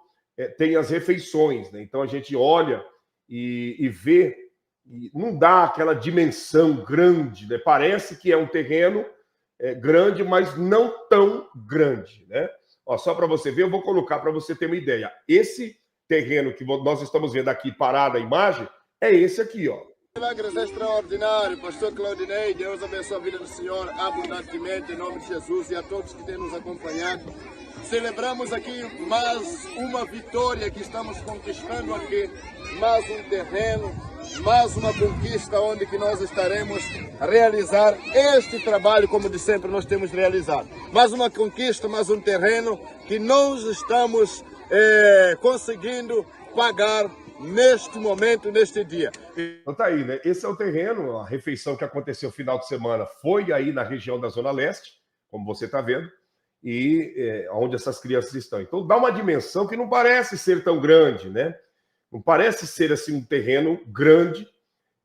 tem as refeições, né? Então a gente olha e ver, e não dá aquela dimensão grande, né? Parece que é um terreno grande, mas não tão grande, né? Ó, só para você ver, eu vou colocar para você ter uma ideia. Esse terreno que nós estamos vendo aqui parado a imagem é esse aqui, ó. Milagres extraordinários, pastor Claudinei, Deus abençoe a vida do Senhor abundantemente, em nome de Jesus, e a todos que têm nos acompanhado. Celebramos aqui mais uma vitória que estamos conquistando aqui, mais um terreno, mais uma conquista onde que nós estaremos a realizar este trabalho como de sempre nós temos realizado. Mais uma conquista, mais um terreno que nós estamos conseguindo pagar neste momento, neste dia. Então tá aí, né? Esse é o terreno, a refeição que aconteceu no final de semana foi aí na região da Zona Leste, como você está vendo, e onde essas crianças estão. Então dá uma dimensão que não parece ser tão grande, né? Não parece ser assim um terreno grande,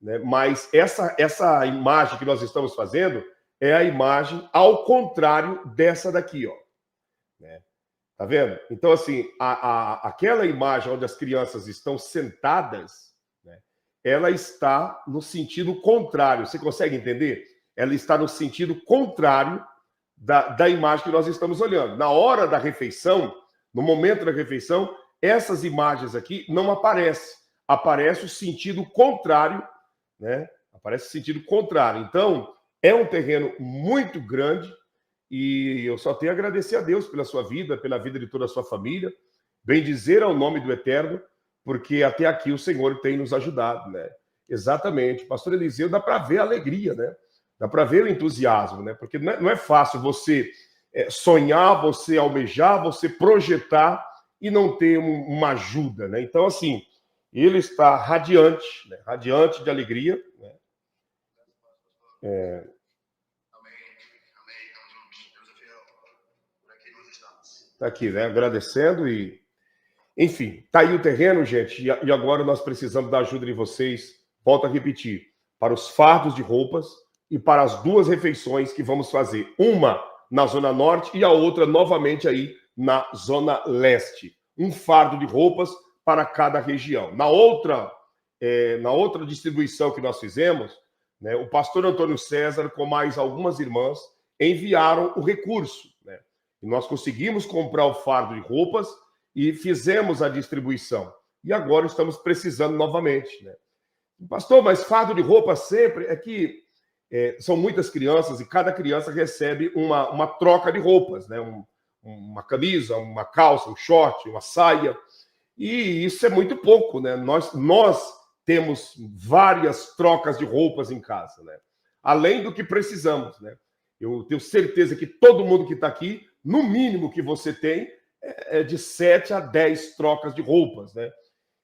né? Mas essa imagem que nós estamos fazendo é a imagem ao contrário dessa daqui, ó. Né? Tá vendo? Então, assim, aquela imagem onde as crianças estão sentadas, né, ela está no sentido contrário. Você consegue entender? Ela está no sentido contrário da imagem que nós estamos olhando. Na hora da refeição, no momento da refeição, essas imagens aqui não aparecem. Aparece o sentido contrário, né? Aparece o sentido contrário. Então, é um terreno muito grande, e eu só tenho a agradecer a Deus pela sua vida, pela vida de toda a sua família, bendizer ao nome do Eterno, porque até aqui o Senhor tem nos ajudado, né? Exatamente. Pastor Eliseu, dá para ver a alegria, né? Dá para ver o entusiasmo, né? Porque não é fácil você sonhar, você almejar, você projetar e não ter uma ajuda, né? Então, assim, ele está radiante, né? Radiante de alegria, né? Tá aqui, né? Agradecendo e... Enfim, tá aí o terreno, gente, e agora nós precisamos da ajuda de vocês, volto a repetir, para os fardos de roupas e para as duas refeições que vamos fazer. Uma na Zona Norte e a outra novamente aí na Zona Leste. Um fardo de roupas para cada região. Na outra distribuição que nós fizemos, né, o pastor Antônio César, com mais algumas irmãs, enviaram o recurso, né? E nós conseguimos comprar o fardo de roupas e fizemos a distribuição. E agora estamos precisando novamente, né? Pastor, mas fardo de roupa sempre é que são muitas crianças e cada criança recebe uma troca de roupas, né? Uma camisa, uma calça, um short, uma saia. E isso é muito pouco, né? Nós temos várias trocas de roupas em casa, né? Além do que precisamos, né? Eu tenho certeza que todo mundo que está aqui, no mínimo que você tem, é de 7 a 10 trocas de roupas, né?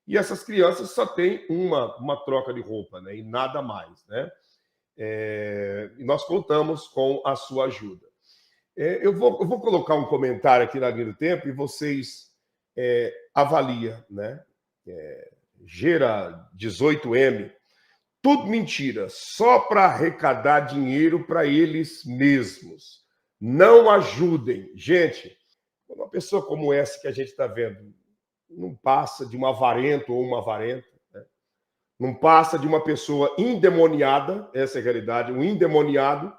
E essas crianças só têm uma troca de roupa, né? E nada mais, né? E nós contamos com a sua ajuda. Eu vou colocar um comentário aqui na linha do tempo e vocês avaliam, né? Gera 18M. Tudo mentira, só para arrecadar dinheiro para eles mesmos. Não ajudem. Gente, uma pessoa como essa que a gente está vendo não passa de um avarento ou uma avarenta, né? Não passa de uma pessoa endemoniada, essa é a realidade, um endemoniado.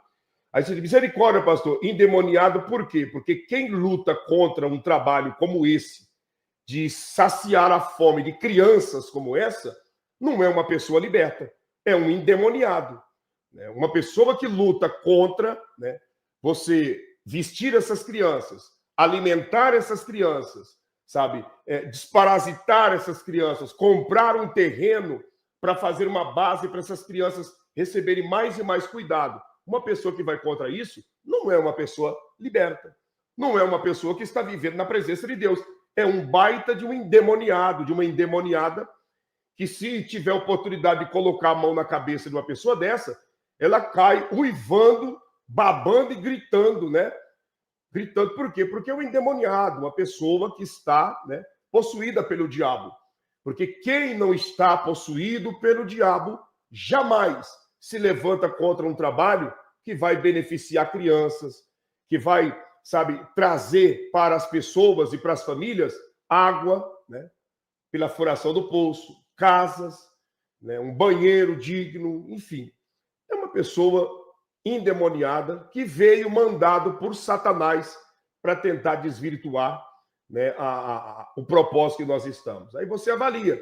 Aí você diz, misericórdia, pastor, endemoniado por quê? Porque quem luta contra um trabalho como esse, de saciar a fome de crianças como essa, não é uma pessoa liberta, é um endemoniado. Né? Uma pessoa que luta contra, né, você vestir essas crianças, alimentar essas crianças, sabe, desparasitar essas crianças, comprar um terreno para fazer uma base para essas crianças receberem mais e mais cuidado. Uma pessoa que vai contra isso não é uma pessoa liberta, não é uma pessoa que está vivendo na presença de Deus. É um baita de um endemoniado, de uma endemoniada, que se tiver oportunidade de colocar a mão na cabeça de uma pessoa dessa, ela cai uivando, babando e gritando, né? Gritando por quê? Porque é um endemoniado, uma pessoa que está, né, possuída pelo diabo. Porque quem não está possuído pelo diabo jamais se levanta contra um trabalho que vai beneficiar crianças, que vai, sabe, trazer para as pessoas e para as famílias água, né, pela furação do poço, casas, né, um banheiro digno, enfim. É uma pessoa endemoniada que veio mandado por Satanás para tentar desvirtuar, né, o propósito que nós estamos. Aí você avalia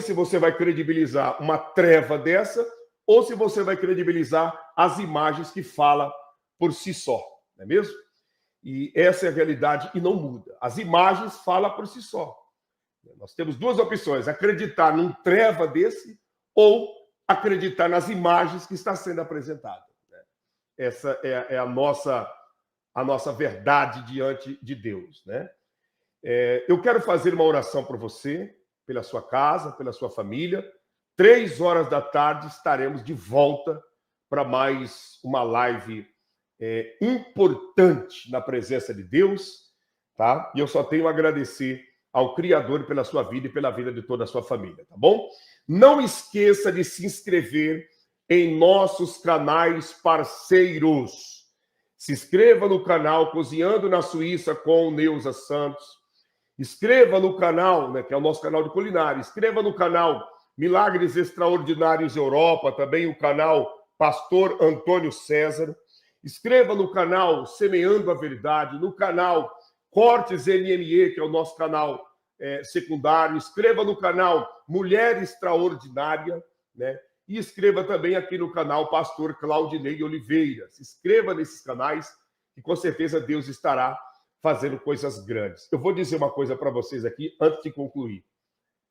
se você vai credibilizar uma treva dessa ou se você vai credibilizar as imagens que fala por si só, não é mesmo? E essa é a realidade e não muda. As imagens falam por si só. Nós temos duas opções: acreditar num treva desse ou acreditar nas imagens que está sendo apresentada. Essa é a nossa verdade diante de Deus, né? Eu quero fazer uma oração por você, pela sua casa, pela sua família. 3 horas da tarde estaremos de volta para mais uma live importante na presença de Deus, tá? E eu só tenho a agradecer ao Criador pela sua vida e pela vida de toda a sua família, tá bom? Não esqueça de se inscrever em nossos canais parceiros. Se inscreva no canal Cozinhando na Suíça com Neuza Santos. Inscreva no canal, né, que é o nosso canal de culinária. Inscreva no canal Milagres Extraordinários Europa, também o canal Pastor Antônio César. Inscreva no canal Semeando a Verdade, no canal Cortes NME, que é o nosso canal secundário. Inscreva no canal Mulher Extraordinária, né? E inscreva também aqui no canal Pastor Claudinei Oliveira. Se inscreva nesses canais e com certeza Deus estará fazendo coisas grandes. Eu vou dizer uma coisa para vocês aqui antes de concluir.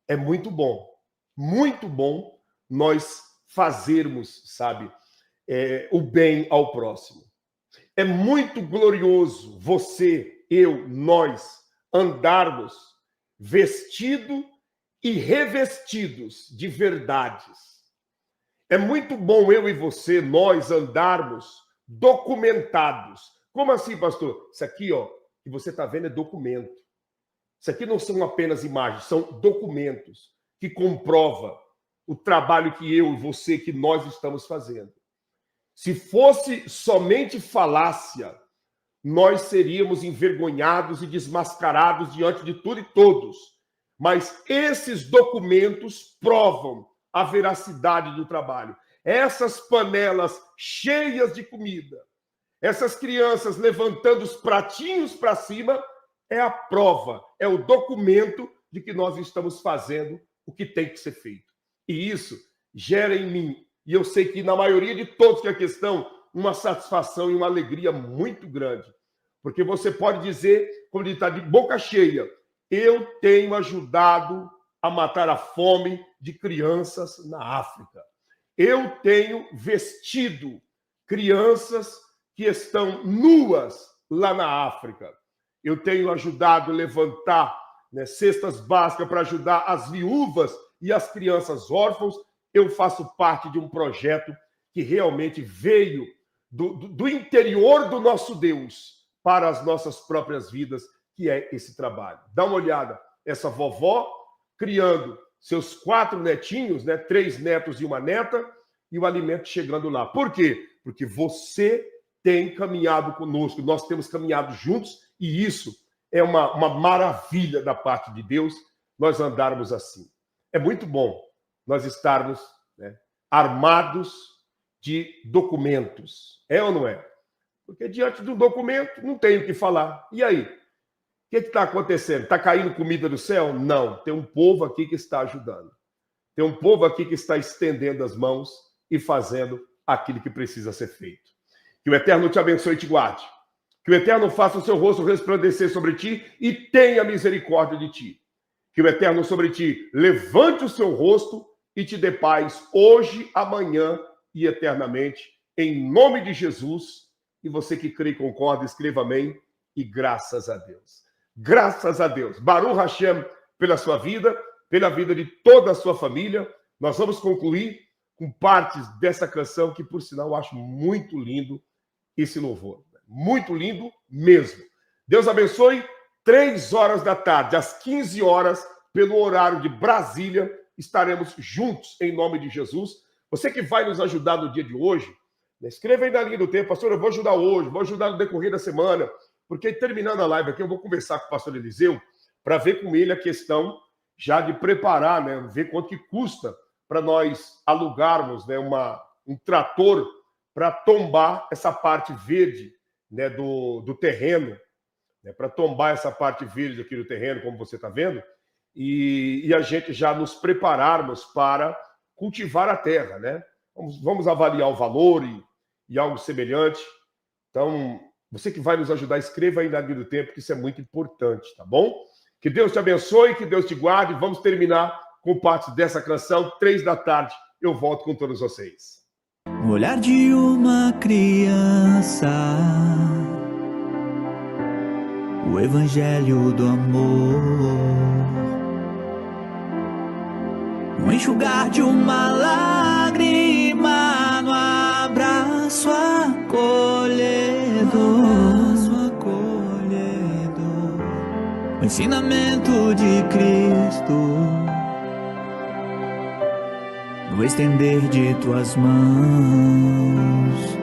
É muito bom nós fazermos, sabe, o bem ao próximo. É muito glorioso você, eu, nós andarmos vestido e revestidos de verdades. É muito bom eu e você, nós andarmos documentados. Como assim, pastor? Isso aqui, ó, que você está vendo é documento. Isso aqui não são apenas imagens, são documentos que comprovam o trabalho que eu e você, que nós estamos fazendo. Se fosse somente falácia, nós seríamos envergonhados e desmascarados diante de tudo e todos. Mas esses documentos provam a veracidade do trabalho. Essas panelas cheias de comida, essas crianças levantando os pratinhos para cima, é a prova, é o documento de que nós estamos fazendo o que tem que ser feito. E isso gera em mim, e eu sei que na maioria de todos que aqui estão, uma satisfação e uma alegria muito grande. Porque você pode dizer, quando ele está de boca cheia, eu tenho ajudado a matar a fome de crianças na África. Eu tenho vestido crianças que estão nuas lá na África. Eu tenho ajudado a levantar, né, cestas básicas para ajudar as viúvas e as crianças órfãos. Eu faço parte de um projeto que realmente veio do interior do nosso Deus para as nossas próprias vidas, que é esse trabalho. Dá uma olhada, essa vovó criando seus 4 netinhos, né, 3 netos e uma neta, e o alimento chegando lá. Por quê? Porque você tem caminhado conosco, nós temos caminhado juntos, e isso é uma maravilha da parte de Deus, nós andarmos assim. É muito bom nós estarmos, né, armados de documentos. É ou não é? Porque diante do documento não tem o que falar. E aí? O que está acontecendo? Está caindo comida do céu? Não. Tem um povo aqui que está ajudando. Tem um povo aqui que está estendendo as mãos e fazendo aquilo que precisa ser feito. Que o Eterno te abençoe e te guarde. Que o Eterno faça o seu rosto resplandecer sobre ti e tenha misericórdia de ti. Que o Eterno sobre ti levante o seu rosto e te dê paz hoje, amanhã e eternamente. Em nome de Jesus. E você que crê e concorda, escreva amém. E graças a Deus. Graças a Deus. Baruch Hashem pela sua vida, pela vida de toda a sua família. Nós vamos concluir com partes dessa canção que, por sinal, eu acho muito lindo esse louvor. Muito lindo mesmo. Deus abençoe. 3 horas da tarde, às 15 horas, pelo horário de Brasília, estaremos juntos em nome de Jesus. Você que vai nos ajudar no dia de hoje, escreva aí na linha do tempo, pastor, eu vou ajudar hoje, vou ajudar no decorrer da semana, porque terminando a live aqui, eu vou conversar com o pastor Eliseu para ver com ele a questão já de preparar, né? Ver quanto que custa para nós alugarmos, né, um trator para tombar essa parte verde, né, do terreno, né, para tombar essa parte verde aqui do terreno, como você está vendo, e a gente já nos prepararmos para cultivar a terra, né? Vamos avaliar o valor e algo semelhante. Então, você que vai nos ajudar, escreva aí na linha do tempo, que isso é muito importante, tá bom? Que Deus te abençoe, que Deus te guarde. Vamos terminar com parte dessa canção, 3 da tarde. Eu volto com todos vocês. O olhar de uma criança, o evangelho do amor, no enxugar de uma lágrima, no abraço acolhedor, o ensinamento de Cristo, no estender de tuas mãos,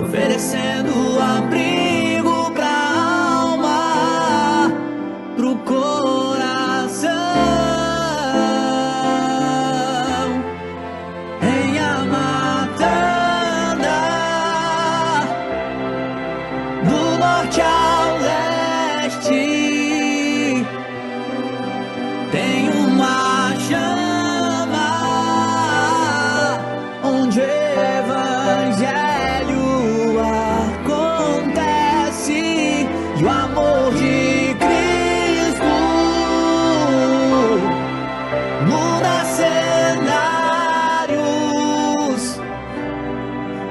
oferecendo abrigo pra alma, pro coração, em Amatanda, do norte ao leste, tem uma chama onde o evangelho acontece e o amor de Cristo muda cenários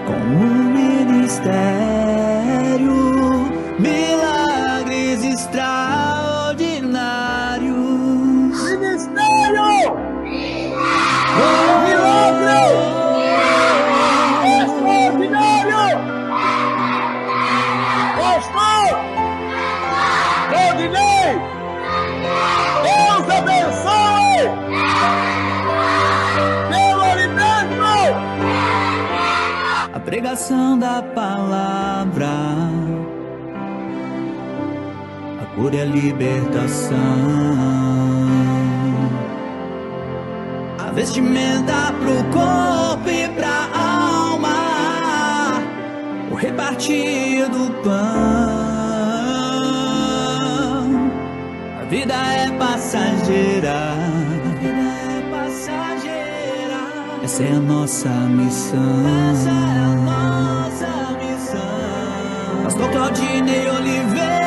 com o ministério, milagres extraordinários. Ministério! Milagre! Extraordinário! Pastor! Rodinei! Deus abençoe! Meu alimento! A pregação da palavra, a cura e a libertação, a vestimenta pro corpo e pra alma, o repartir do pão. A vida é passageira, essa é a nossa missão. Pastor Claudinei Oliveira.